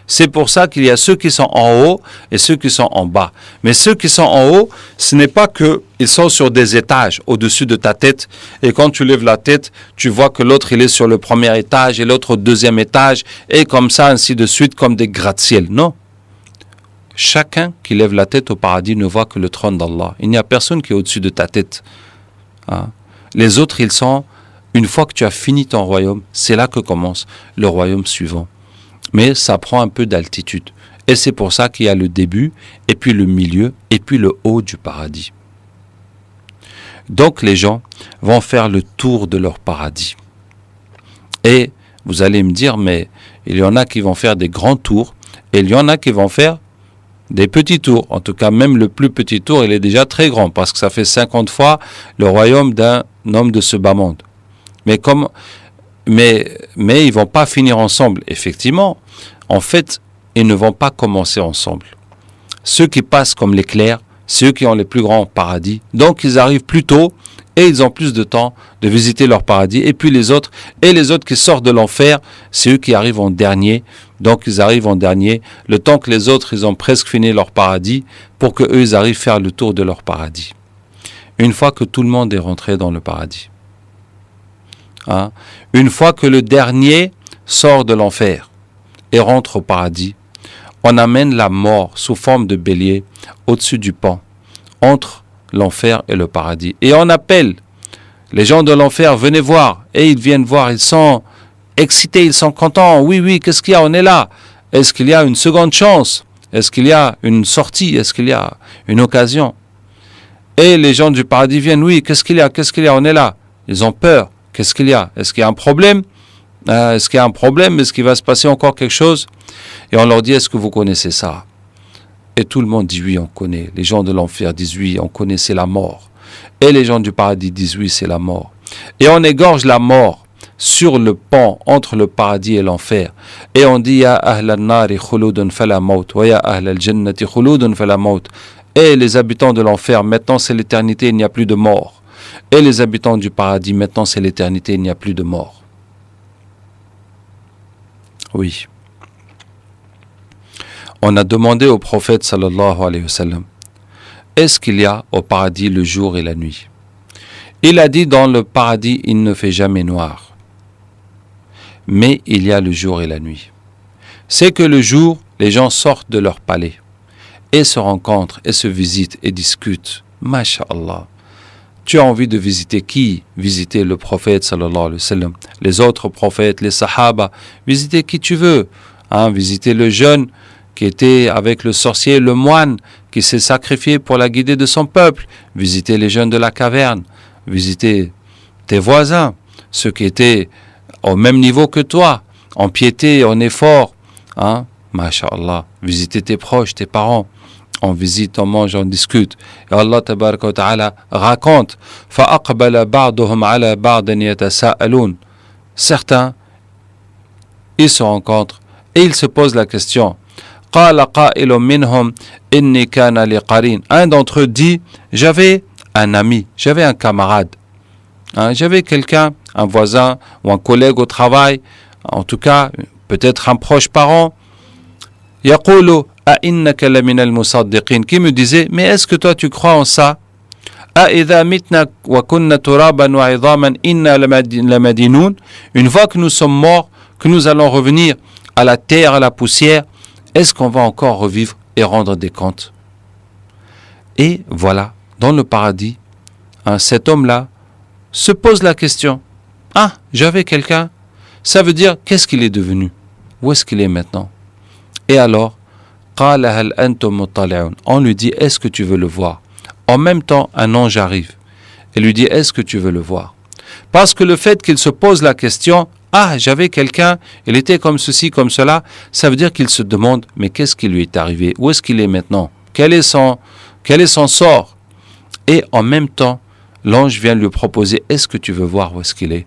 C'est pour ça qu'il y a ceux qui sont en haut et ceux qui sont en bas. Mais ceux qui sont en haut, ce n'est pas qu'ils sont sur des étages au-dessus de ta tête. Et quand tu lèves la tête, tu vois que l'autre, il est sur le premier étage et l'autre au deuxième étage. Et comme ça, ainsi de suite, comme des gratte-ciel. Non. Chacun qui lève la tête au paradis ne voit que le trône d'Allah. Il n'y a personne qui est au-dessus de ta tête. Les autres, ils sont, une fois que tu as fini ton royaume, c'est là que commence le royaume suivant. Mais ça prend un peu d'altitude. Et c'est pour ça qu'il y a le début, et puis le milieu, et puis le haut du paradis. Donc les gens vont faire le tour de leur paradis. Et vous allez me dire, mais il y en a qui vont faire des grands tours, et il y en a qui vont faire des petits tours. En tout cas, même le plus petit tour, il est déjà très grand, parce que ça fait 50 fois le royaume d'un homme de ce bas monde. Mais ils vont pas finir ensemble. Effectivement, en fait, ils ne vont pas commencer ensemble. Ceux qui passent comme l'éclair, ceux qui ont les plus grands paradis, donc ils arrivent plus tôt et ils ont plus de temps de visiter leur paradis. Et puis les autres qui sortent de l'enfer, c'est eux qui arrivent en dernier. Donc ils arrivent en dernier, le temps que les autres, ils ont presque fini leur paradis, pour que eux, ils arrivent à faire le tour de leur paradis. Une fois que tout le monde est rentré dans le paradis. Une fois que le dernier sort de l'enfer et rentre au paradis, on amène la mort sous forme de bélier au-dessus du pan, entre l'enfer et le paradis. Et on appelle les gens de l'enfer, venez voir. Et ils viennent voir, ils sont excités, ils sont contents. Oui, qu'est-ce qu'il y a? On est là. Est-ce qu'il y a une seconde chance? Est-ce qu'il y a une sortie? Est-ce qu'il y a une occasion? Et les gens du paradis viennent, oui, qu'est-ce qu'il y a? On est là. Ils ont peur. Qu'est-ce qu'il y a? Est-ce qu'il y a un problème? Est-ce qu'il va se passer encore quelque chose? Et on leur dit, est-ce que vous connaissez ça? Et tout le monde dit oui, on connaît. Les gens de l'enfer disent oui, on connaît, c'est la mort. Et les gens du paradis disent oui, c'est la mort. Et on égorge la mort sur le pont entre le paradis et l'enfer. Et on dit, ya ahl al-nari khuludun fala maut, wa ya ahl al-jannati khuludun fala maut. Et les habitants de l'enfer, maintenant c'est l'éternité, il n'y a plus de mort. Et les habitants du paradis, maintenant c'est l'éternité, il n'y a plus de mort. Oui. On a demandé au prophète sallallahu alayhi wa sallam, est-ce qu'il y a au paradis le jour et la nuit? Il a dit, dans le paradis, il ne fait jamais noir. Mais il y a le jour et la nuit. C'est que le jour, les gens sortent de leur palais et se rencontrent et se visitent et discutent. Masha'Allah. Tu as envie de visiter qui? Visiter le prophète sallallahu alayhi wa sallam, les autres prophètes, les sahaba, visiter qui tu veux. Visiter le jeune qui était avec le sorcier, le moine, qui s'est sacrifié pour la guider de son peuple. Visiter les jeunes de la caverne. Visiter tes voisins, ceux qui étaient au même niveau que toi, en piété, en effort. Masha'Allah. Visiter tes proches, tes parents. On visite, on mange, on discute. Et Allah tabaraka wa ta'ala raconte فَأَقْبَلَ بَعْضُهُمْ عَلَى بَعْضٍ يَتَسَاءَلُونَ. Certains, ils se rencontrent et ils se posent la question. قَالَ قَائِلٌ مِّنْهُمْ إِنِّي كَانَ لِي قَرِينٌ. Un d'entre eux dit, j'avais un ami, j'avais un camarade. J'avais quelqu'un, un voisin ou un collègue au travail, en tout cas, peut-être un proche parent. يَقُولُ أَإِنَّكَ لَمِنَ الْمُصَدِّقِينَ. Qui me disait, mais est-ce que toi tu crois en ça? أَإِذَا مِتْنَا وَكُنَّا تُرَابًا وَعِظَامًا إِنَّا لَمَدِينُونَ. Une fois que nous sommes morts, que nous allons revenir à la terre, à la poussière, est-ce qu'on va encore revivre et rendre des comptes? Et voilà, dans le paradis, cet homme-là se pose la question. J'avais quelqu'un. Ça veut dire, qu'est-ce qu'il est devenu? Où est-ce qu'il est maintenant? Et alors, on lui dit, est-ce que tu veux le voir? En même temps, un ange arrive et lui dit, est-ce que tu veux le voir? Parce que le fait qu'il se pose la question, j'avais quelqu'un, il était comme ceci, comme cela, ça veut dire qu'il se demande, mais qu'est-ce qui lui est arrivé? Où est-ce qu'il est maintenant? Quel est son sort? Et en même temps, l'ange vient lui proposer, est-ce que tu veux voir où est-ce qu'il est?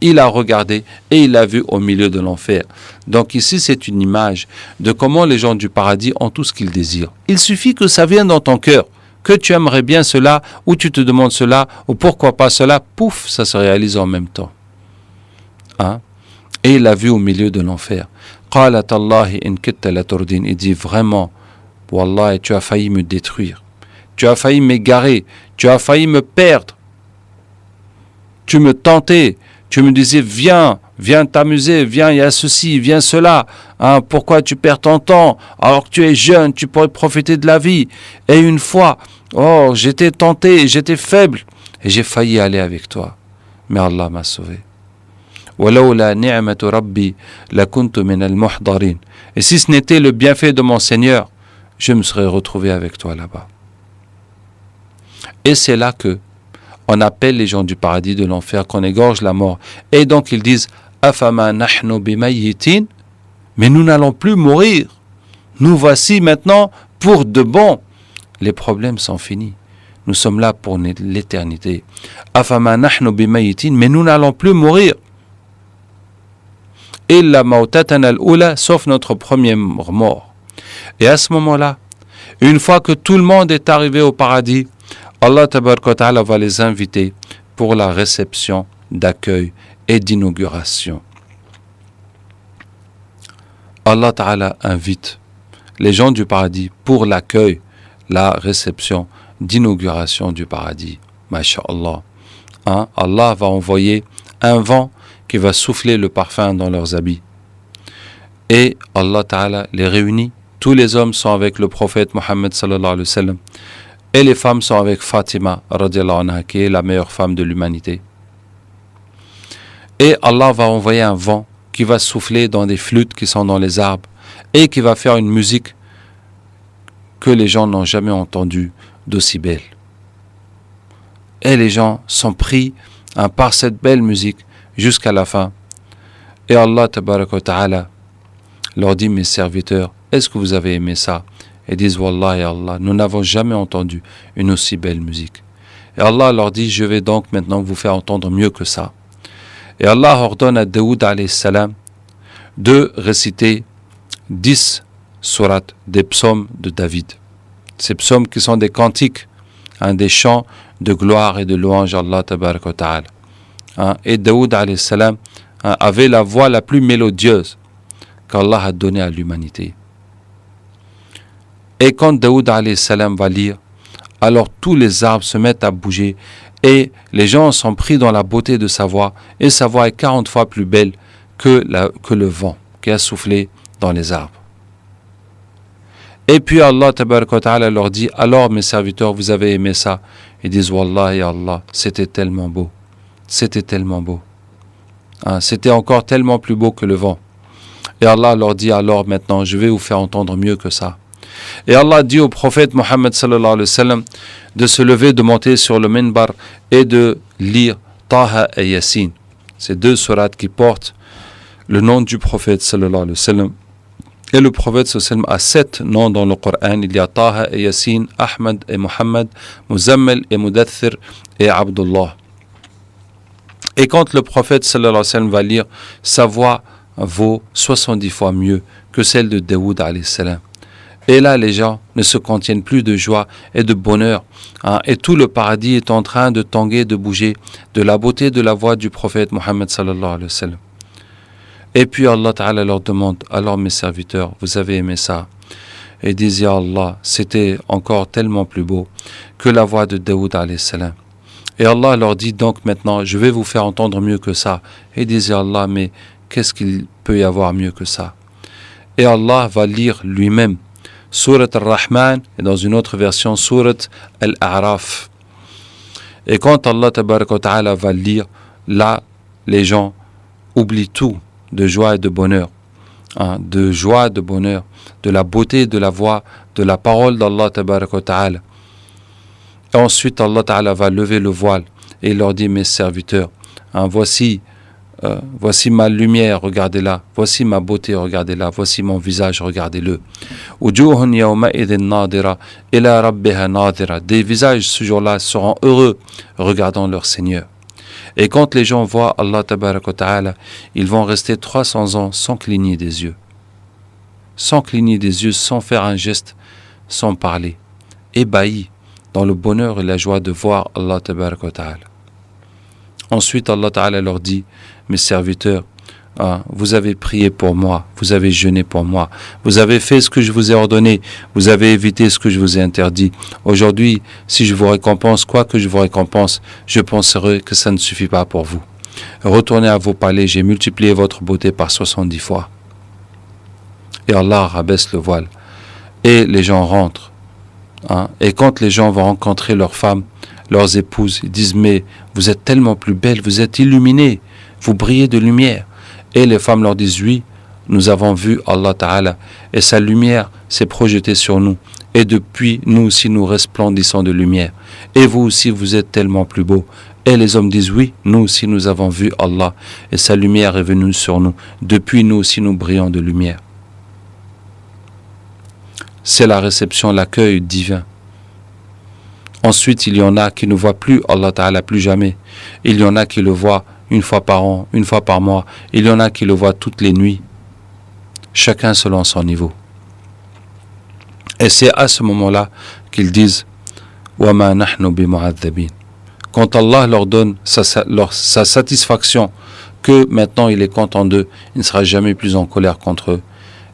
Il a regardé et il l'a vu au milieu de l'enfer. Donc ici, c'est une image de comment les gens du paradis ont tout ce qu'ils désirent. Il suffit que ça vienne dans ton cœur, que tu aimerais bien cela, ou tu te demandes cela, ou pourquoi pas cela, pouf, ça se réalise en même temps. Et il l'a vu au milieu de l'enfer. Il dit vraiment, Wallah, tu as failli me détruire. Tu as failli m'égarer, tu as failli me perdre. Tu me tentais, tu me disais, viens t'amuser, viens, il y a ceci, viens cela. Pourquoi tu perds ton temps alors que tu es jeune, tu pourrais profiter de la vie. Et une fois, j'étais tenté, j'étais faible et j'ai failli aller avec toi. Mais Allah m'a sauvé. وَلَوْلَا نِعْمَةُ رَبِّي لَكُنْتُ مِنَ الْمُحْضَرِينَ. Et si ce n'était le bienfait de mon Seigneur, je me serais retrouvé avec toi là-bas. Et c'est là que on appelle les gens du paradis de l'enfer, qu'on égorge la mort. Et donc ils disent Afama nahnu bimayyitin, mais nous n'allons plus mourir. Nous voici maintenant pour de bon. Les problèmes sont finis. Nous sommes là pour l'éternité. Afama nahnu bimayyitin, mais nous n'allons plus mourir. Illa mautatana al-ula, sauf notre première mort. Et à ce moment-là, une fois que tout le monde est arrivé au paradis, Allah tabaraka wa ta'ala va les inviter pour la réception, d'accueil et d'inauguration. Allah ta'ala invite les gens du paradis pour l'accueil, la réception, d'inauguration du paradis. Masha'Allah. Allah va envoyer un vent qui va souffler le parfum dans leurs habits. Et Allah ta'ala les réunit. Tous les hommes sont avec le prophète Mohammed sallallahu alayhi wa sallam. Et les femmes sont avec Fatima, radiallahu anha, qui est la meilleure femme de l'humanité. Et Allah va envoyer un vent qui va souffler dans des flûtes qui sont dans les arbres et qui va faire une musique que les gens n'ont jamais entendue d'aussi belle. Et les gens sont pris par cette belle musique jusqu'à la fin. Et Allah tabaraka wa ta'ala leur dit, mes serviteurs, est-ce que vous avez aimé ça? Et disent, Wallahi Allah, nous n'avons jamais entendu une aussi belle musique. Et Allah leur dit, je vais donc maintenant vous faire entendre mieux que ça. Et Allah ordonne à Daoud alayhi salam de réciter 10 sourates des psaumes de David. Ces psaumes qui sont des cantiques, des chants de gloire et de louange à Allah tabaraka wa ta'ala. Et Daoud alayhi salam avait la voix la plus mélodieuse qu'Allah a donnée à l'humanité. Et quand Daoud alayhi salam va lire, alors tous les arbres se mettent à bouger et les gens sont pris dans la beauté de sa voix, et sa voix est 40 fois plus belle que le vent qui a soufflé dans les arbres. Et puis Allah tabaraka wa ta'ala leur dit, alors mes serviteurs, vous avez aimé ça? Ils disent, Wallahi Allah, c'était tellement beau, c'était tellement beau. C'était encore tellement plus beau que le vent. Et Allah leur dit, alors maintenant, je vais vous faire entendre mieux que ça. Et Allah dit au prophète Mohammed sallallahu alayhi wa sallam de se lever, de monter sur le minbar et de lire Taha et Yasin. Ces deux sourates qui portent le nom du prophète sallallahu alayhi wa sallam. Et le prophète sallallahu alayhi wa sallam a 7 noms dans le Coran. Il y a Taha et Yasin, Ahmad et Muhammad, Muzammil et Mudaththir et Abdullah. Et quand le prophète sallallahu alayhi wa sallam va lire, sa voix vaut 70 fois mieux que celle de Daoud alayhi salam. Et là, les gens ne se contiennent plus de joie et de bonheur. Et tout le paradis est en train de tanguer, de bouger, de la beauté de la voix du prophète Mohammed sallallahu alayhi wa sallam. Et puis Allah Ta'ala leur demande, alors mes serviteurs, vous avez aimé ça? Et ils disent, Ya Allah, c'était encore tellement plus beau que la voix de Daoud alayhi salam. Et Allah leur dit, donc maintenant, je vais vous faire entendre mieux que ça. Et ils disent, Ya Allah, mais qu'est-ce qu'il peut y avoir mieux que ça? Et Allah va lire lui-même Surat al-Rahman et dans une autre version Surat al-A'raf. Et quand Allah tabaraka wa ta'ala va lire, là, les gens oublient tout de joie et de bonheur. De joie, de bonheur, de la beauté de la voix, de la parole d'Allah tabaraka wa ta'ala. Et ensuite Allah ta'ala va lever le voile et il leur dit, mes serviteurs, voici ma lumière, regardez-la. Voici ma beauté, regardez-la. Voici mon visage, regardez-le. Des visages ce jour-là seront heureux, regardant leur Seigneur. Et quand les gens voient Allah tabaraka wa ta'ala, ils vont rester 300 ans sans cligner des yeux. Sans cligner des yeux, sans faire un geste, sans parler. Ébahis dans le bonheur et la joie de voir Allah tabaraka wa ta'ala. Ensuite, Allah Ta'ala leur dit, mes serviteurs, vous avez prié pour moi, vous avez jeûné pour moi, vous avez fait ce que je vous ai ordonné, vous avez évité ce que je vous ai interdit. Aujourd'hui, si je vous récompense, quoi que je vous récompense, je penserai que ça ne suffit pas pour vous. Retournez à vos palais, j'ai multiplié votre beauté par 70 fois. Et Allah rabaisse le voile. Et les gens rentrent. Et quand les gens vont rencontrer leurs femmes, leurs épouses, ils disent, mais vous êtes tellement plus belles, vous êtes illuminées, vous brillez de lumière. Et les femmes leur disent, oui, nous avons vu Allah Ta'ala et sa lumière s'est projetée sur nous. Et depuis, nous aussi, nous resplendissons de lumière. Et vous aussi, vous êtes tellement plus beaux. Et les hommes disent, oui, nous aussi, nous avons vu Allah et sa lumière est venue sur nous. Depuis, nous aussi, nous brillons de lumière. C'est la réception, l'accueil divin. Ensuite, il y en a qui ne voient plus Allah Ta'ala plus jamais. Il y en a qui le voient une fois par an, une fois par mois. Il y en a qui le voient toutes les nuits. Chacun selon son niveau. Et c'est à ce moment-là qu'ils disent وَمَا نَحْنُ بِمُعَذَّبِينَ. Quand Allah leur donne sa satisfaction, que maintenant il est content d'eux, il ne sera jamais plus en colère contre eux.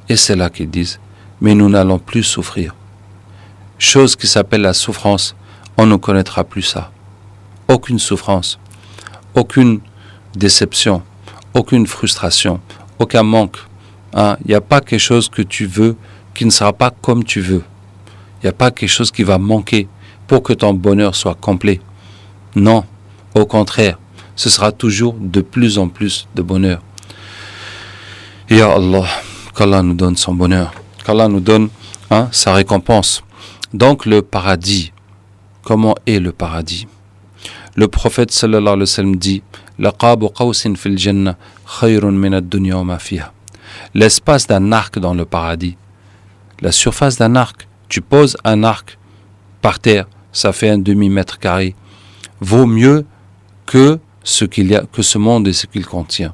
Et c'est là qu'ils disent, mais nous n'allons plus souffrir. Chose qui s'appelle la souffrance, on ne connaîtra plus ça. Aucune souffrance, aucune déception, aucune frustration, aucun manque. Il n'y a pas quelque chose que tu veux qui ne sera pas comme tu veux. Il n'y a pas quelque chose qui va manquer pour que ton bonheur soit complet. Non, au contraire, ce sera toujours de plus en plus de bonheur. Ya Allah, qu'Allah nous donne son bonheur, qu'Allah nous donne sa récompense. Donc le paradis, comment est le paradis? Le prophète sallallahu alayhi wa sallam dit لَقَابُ قَوْسٍ فِي الْجَنَّةِ خَيْرٌ مِنَ الدُّنْيَا وَمَا فِيهَا. L'espace d'un arc dans le paradis, la surface d'un arc, tu poses un arc par terre, ça fait un demi-mètre carré, vaut mieux que ce monde et ce qu'il contient.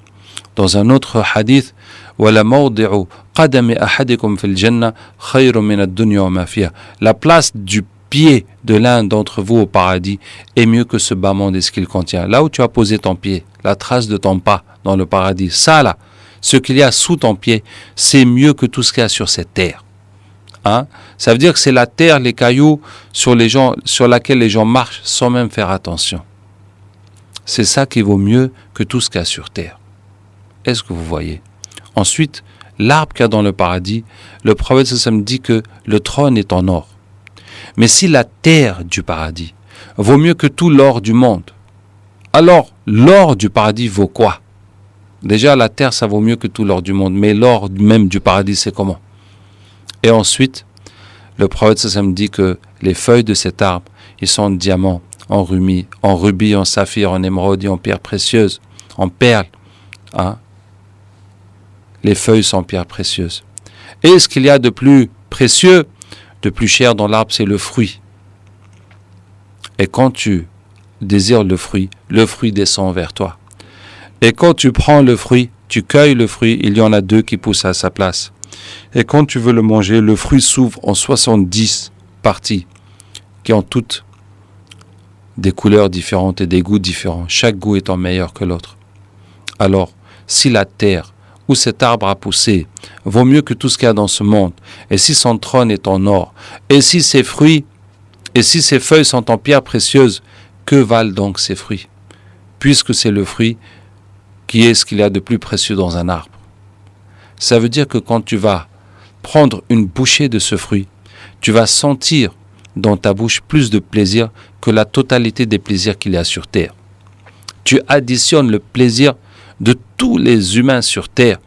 Dans un autre hadith, وَلَمَوْضِعُ قَدَمِ أَحَدِكُمْ فِي الْجَنَّةِ خَيْرٌ مِنَ الدُّنْيَا وَمَا فِيهَا. La place du pied de l'un d'entre vous au paradis est mieux que ce bas monde et ce qu'il contient. Là où tu as posé ton pied, la trace de ton pas dans le paradis, ça là, ce qu'il y a sous ton pied, c'est mieux que tout ce qu'il y a sur cette terre. Ça veut dire que c'est la terre, les cailloux sur laquelle les gens marchent sans même faire attention. C'est ça qui vaut mieux que tout ce qu'il y a sur terre. Est-ce que vous voyez? Ensuite, l'arbre qu'il y a dans le paradis, le prophète sallallahu dit que le trône est en or. Mais si la terre du paradis vaut mieux que tout l'or du monde, alors l'or du paradis vaut quoi? Déjà, la terre, ça vaut mieux que tout l'or du monde, mais l'or même du paradis, c'est comment? Et ensuite, le prophète sallallahu dit que les feuilles de cet arbre, ils sont en diamant, en rubis, en saphir, en émeraude et en pierres précieuses, en perles. Les feuilles sont en pierres précieuses. Et ce qu'il y a de plus précieux, de plus cher dans l'arbre, c'est le fruit. Et quand tu désires le fruit descend vers toi. Et quand tu prends le fruit, tu cueilles le fruit, il y en a 2 qui poussent à sa place. Et quand tu veux le manger, le fruit s'ouvre en 70 parties qui ont toutes des couleurs différentes et des goûts différents, chaque goût étant meilleur que l'autre. Alors, si la terre où cet arbre a poussé vaut mieux que tout ce qu'il y a dans ce monde, et si son trône est en or, et si ses fruits, et si ses feuilles sont en pierre précieuse, que valent donc ces fruits? Puisque c'est le fruit qui est ce qu'il y a de plus précieux dans un arbre. Ça veut dire que quand tu vas prendre une bouchée de ce fruit, tu vas sentir dans ta bouche plus de plaisir que la totalité des plaisirs qu'il y a sur terre. Tu additionnes le plaisir de tous les humains sur terre,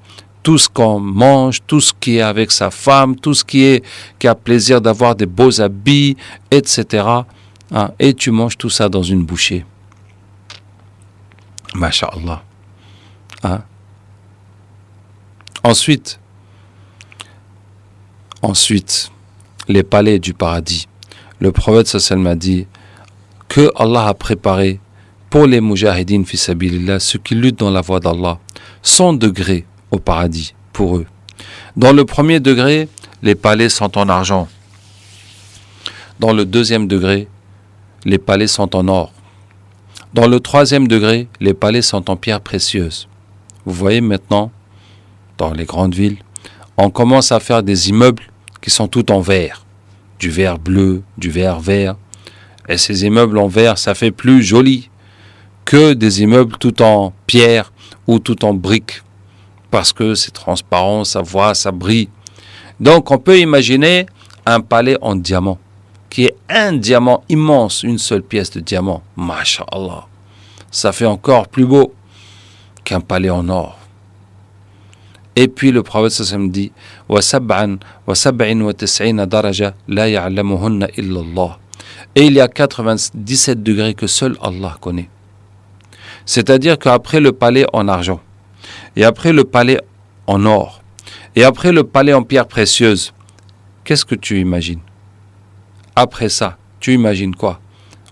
tout ce qu'on mange, tout ce qui est avec sa femme, tout ce qui a plaisir d'avoir des beaux habits, etc. Et tu manges tout ça dans une bouchée. Masha'Allah. Ensuite, les palais du paradis. Le prophète sallallahu alayhi wa sallam a dit que Allah a préparé pour les mujahidines fi sabilillah, ceux qui luttent dans la voie d'Allah, 100 degrés au paradis pour eux. Dans le premier degré, les palais sont en argent. Dans le deuxième degré, les palais sont en or. Dans le troisième degré, les palais sont en pierres précieuses. Vous voyez maintenant, dans les grandes villes, on commence à faire des immeubles qui sont tout en verre. Du verre bleu, du verre vert. Et ces immeubles en verre, ça fait plus joli que des immeubles tout en pierre ou tout en briques. Parce que c'est transparent, ça voit, ça brille. Donc on peut imaginer un palais en diamant, qui est un diamant immense, une seule pièce de diamant. Masha'Allah. Ça fait encore plus beau qu'un palais en or. Et puis le prophète sallam dit وَسَبْعًا وَسَبْعٍ وَتِسْعِينَ دَرَجَةً لَا يَعْلَمُهُنَّ إِلَّا اللَّهُ. Et il y a 97 degrés que seul Allah connaît. C'est-à-dire qu'après le palais en argent, et après le palais en or, et après le palais en pierre précieuse, qu'est-ce que tu imagines? Après ça, tu imagines quoi?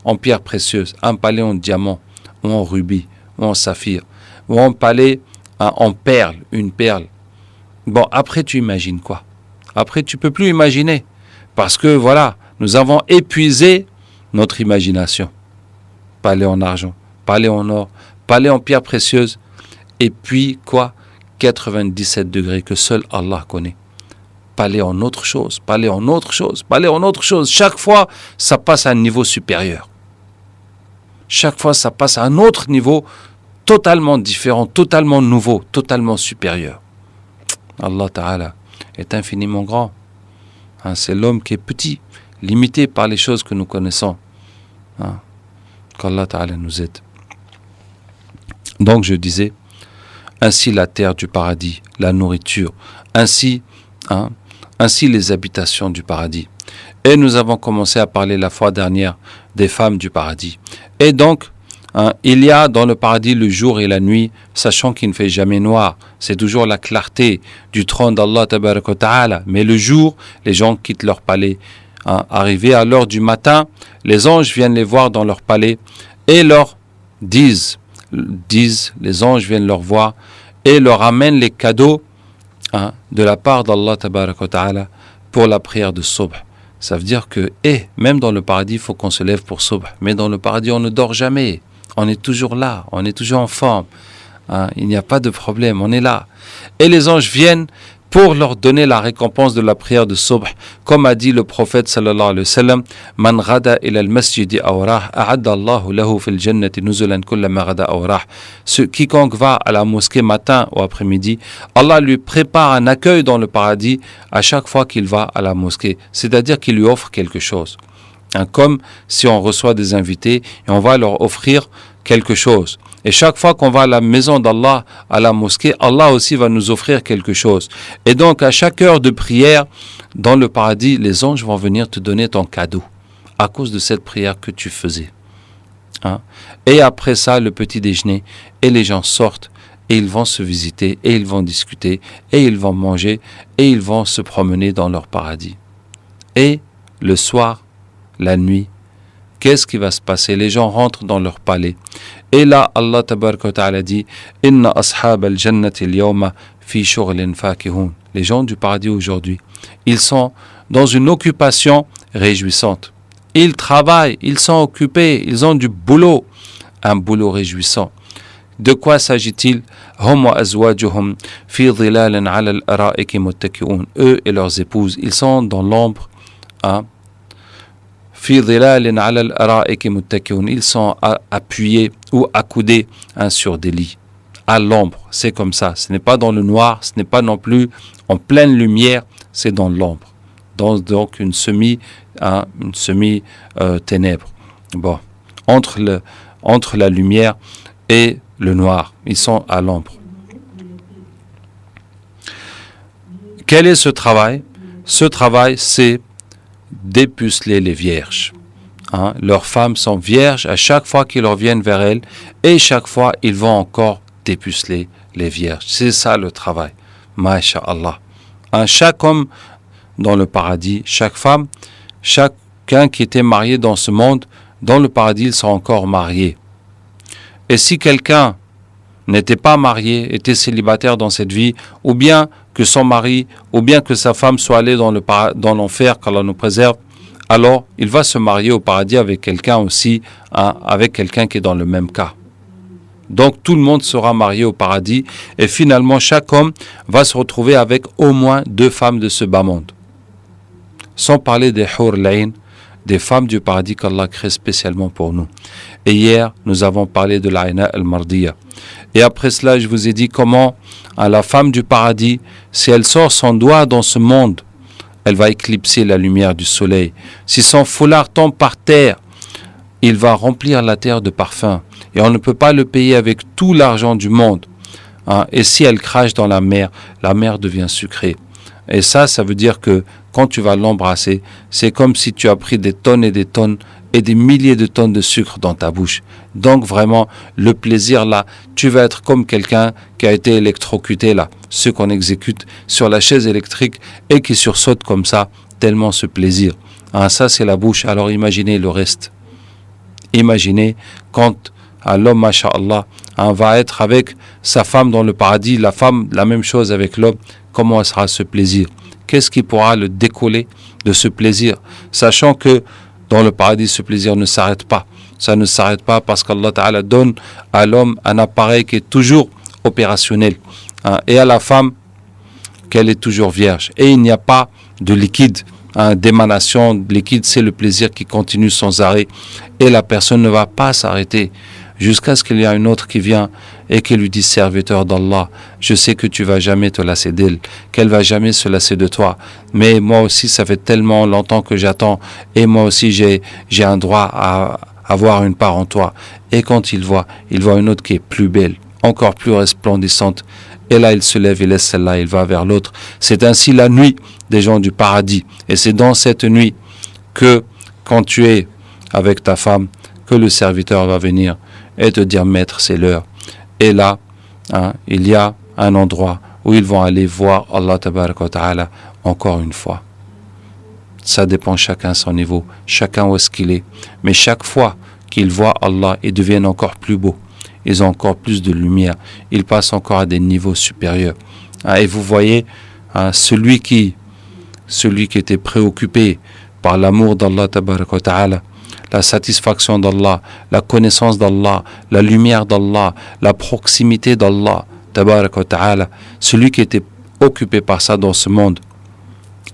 En pierre précieuse, un palais en diamant, ou en rubis, ou en saphir, ou un palais en perle, une perle. Bon, après tu imagines quoi? Après tu peux plus imaginer, parce que voilà, nous avons épuisé notre imagination. Palais en argent, palais en or, palais en pierre précieuse, et puis quoi? 97 degrés que seul Allah connaît. Palais en autre chose, palais en autre chose, palais en autre chose. Chaque fois, ça passe à un niveau supérieur. Chaque fois, ça passe à un autre niveau totalement différent, totalement nouveau, totalement supérieur. Allah Ta'ala est infiniment grand. C'est l'homme qui est petit, limité par les choses que nous connaissons. Qu'Allah Ta'ala nous aide. Donc je disais, ainsi la terre du paradis, la nourriture, ainsi les habitations du paradis. Et nous avons commencé à parler la fois dernière des femmes du paradis. Et donc, il y a dans le paradis le jour et la nuit, sachant qu'il ne fait jamais noir. C'est toujours la clarté du trône d'Allah Tabaraka wa Ta'ala. Mais le jour, les gens quittent leur palais. Arrivés à l'heure du matin, les anges viennent les voir dans leur palais et leur disent, les anges viennent leur voir et leur amènent les cadeaux de la part d'Allah Tabaraka wa Ta'ala pour la prière de Subh. Ça veut dire que, même dans le paradis, il faut qu'on se lève pour Subh. Mais dans le paradis, on ne dort jamais. On est toujours là, on est toujours en forme. Il n'y a pas de problème, on est là. Et les anges viennent pour leur donner la récompense de la prière de Subh. Comme a dit le prophète sallallahu alayhi wa sallam, Man ghada ila al-masjidi awrah, a'adda Allahu lahu fil jannati nuzulan kullama ghada awrah. Quiconque va à la mosquée matin ou après-midi, Allah lui prépare un accueil dans le paradis à chaque fois qu'il va à la mosquée. C'est-à-dire qu'il lui offre quelque chose. Comme si on reçoit des invités et on va leur offrir quelque chose. Et chaque fois qu'on va à la maison d'Allah, à la mosquée, Allah aussi va nous offrir quelque chose. Et donc, à chaque heure de prière, dans le paradis, les anges vont venir te donner ton cadeau à cause de cette prière que tu faisais. Et après ça, le petit déjeuner, et les gens sortent, et ils vont se visiter, et ils vont discuter, et ils vont manger, et ils vont se promener dans leur paradis. Et le soir, la nuit, qu'est-ce qui va se passer? Les gens rentrent dans leur palais. Et là, Allah Tabaraka wa Ta'ala dit Inna ashab al-jannati al-yawma fi shughlin fakihun. Les gens du paradis aujourd'hui, ils sont dans une occupation réjouissante. Ils travaillent, ils sont occupés, ils ont du boulot, un boulot réjouissant. De quoi s'agit-il? Hum wa azwajuhum fi dhilalin 'ala al-ara'iki muttaki'un. Eux et leurs épouses, ils sont dans l'ombre, ils sont appuyés ou accoudés sur des lits, à l'ombre. C'est comme ça. Ce n'est pas dans le noir, ce n'est pas non plus en pleine lumière, c'est dans l'ombre. Donc une semi-ténèbre. Bon, entre la lumière et le noir, ils sont à l'ombre. Quel est ce travail? Ce travail, c'est dépuceler les vierges. Leurs femmes sont vierges à chaque fois qu'ils reviennent vers elles et chaque fois ils vont encore dépuceler les vierges. C'est ça le travail. Masha'Allah. Chaque homme dans le paradis, chaque femme, chacun qui était marié dans ce monde, dans le paradis, ils sont encore mariés. Et si quelqu'un n'était pas marié, était célibataire dans cette vie, ou bien que son mari, ou bien que sa femme soit allée dans l'enfer, qu'Allah nous préserve, alors il va se marier au paradis avec quelqu'un aussi, avec quelqu'un qui est dans le même cas. Donc tout le monde sera marié au paradis, et finalement chaque homme va se retrouver avec au moins 2 femmes de ce bas monde. Sans parler des Hur Layn, des femmes du paradis qu'Allah crée spécialement pour nous. Et hier, nous avons parlé de l'Aïna al-Mardiya. Et après cela, je vous ai dit comment à la femme du paradis, si elle sort son doigt dans ce monde, elle va éclipser la lumière du soleil. Si son foulard tombe par terre, il va remplir la terre de parfums. Et on ne peut pas le payer avec tout l'argent du monde. hein, et si elle crache dans la mer devient sucrée. Et ça veut dire que quand tu vas l'embrasser, c'est comme si tu as pris des tonnes et des tonnes et des milliers de tonnes de sucre dans ta bouche. Donc vraiment, le plaisir là, tu vas être comme quelqu'un qui a été électrocuté là, ceux qu'on exécute sur la chaise électrique et qui sursaute comme ça, tellement ce plaisir. Hein, ça c'est la bouche, alors imaginez le reste. Imaginez quand l'homme, masha'Allah, va être avec sa femme dans le paradis, la femme, la même chose avec l'homme, comment sera ce plaisir? Qu'est-ce qui pourra le décoller de ce plaisir? Sachant que dans le paradis, ce plaisir ne s'arrête pas. Ça ne s'arrête pas parce qu'Allah Ta'ala donne à l'homme un appareil qui est toujours opérationnel. Hein, et à la femme, qu'elle est toujours vierge. Et il n'y a pas de liquide, d'émanation. Liquide, c'est le plaisir qui continue sans arrêt. Et la personne ne va pas s'arrêter jusqu'à ce qu'il y ait une autre qui vient et qui lui dit, serviteur d'Allah, je sais que tu vas jamais te lasser d'elle, qu'elle va jamais se lasser de toi, mais moi aussi ça fait tellement longtemps que j'attends et moi aussi j'ai un droit à avoir une part en toi. Et quand il voit une autre qui est plus belle, encore plus resplendissante, et là il se lève et laisse celle-là, il va vers l'autre. C'est ainsi la nuit des gens du paradis, et c'est dans cette nuit que quand tu es avec ta femme, que le serviteur va venir et te dire, maître, c'est l'heure. Et là, il y a un endroit où ils vont aller voir Allah Tabaraka wa Ta'ala encore une fois. Ça dépend chacun son niveau, chacun où est-ce qu'il est. Mais chaque fois qu'ils voient Allah, ils deviennent encore plus beaux. Ils ont encore plus de lumière. Ils passent encore à des niveaux supérieurs. Et vous voyez, celui qui était préoccupé par l'amour d'Allah Tabaraka wa Ta'ala, la satisfaction d'Allah, la connaissance d'Allah, la lumière d'Allah, la proximité d'Allah, Tabaraka wa Ta'ala, celui qui était occupé par ça dans ce monde,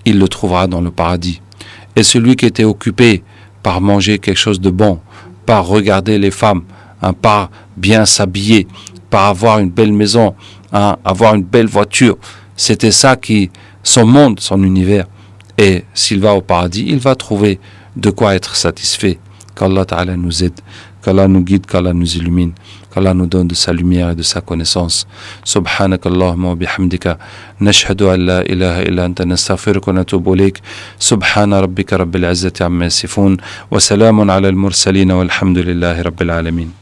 il le trouvera dans le paradis. Et celui qui était occupé par manger quelque chose de bon, par regarder les femmes, par bien s'habiller, par avoir une belle maison, avoir une belle voiture, c'était ça son monde, son univers. Et s'il va au paradis, il va trouver de quoi être satisfait. Qu'Allah Ta'ala nous aide, qu'Allah nous guide, qu'Allah nous illumine, qu'Allah nous donne de sa lumière et de sa connaissance. Subhanak Allahumma wa bihamdika, nashhadu an la ilaha illa anta, nastaghfiruka wa natubu ilayk. Subhana rabbika rabbil izzati amma yasifun, wa salamun ala al-mursalin walhamdulillahi rabbil alamin.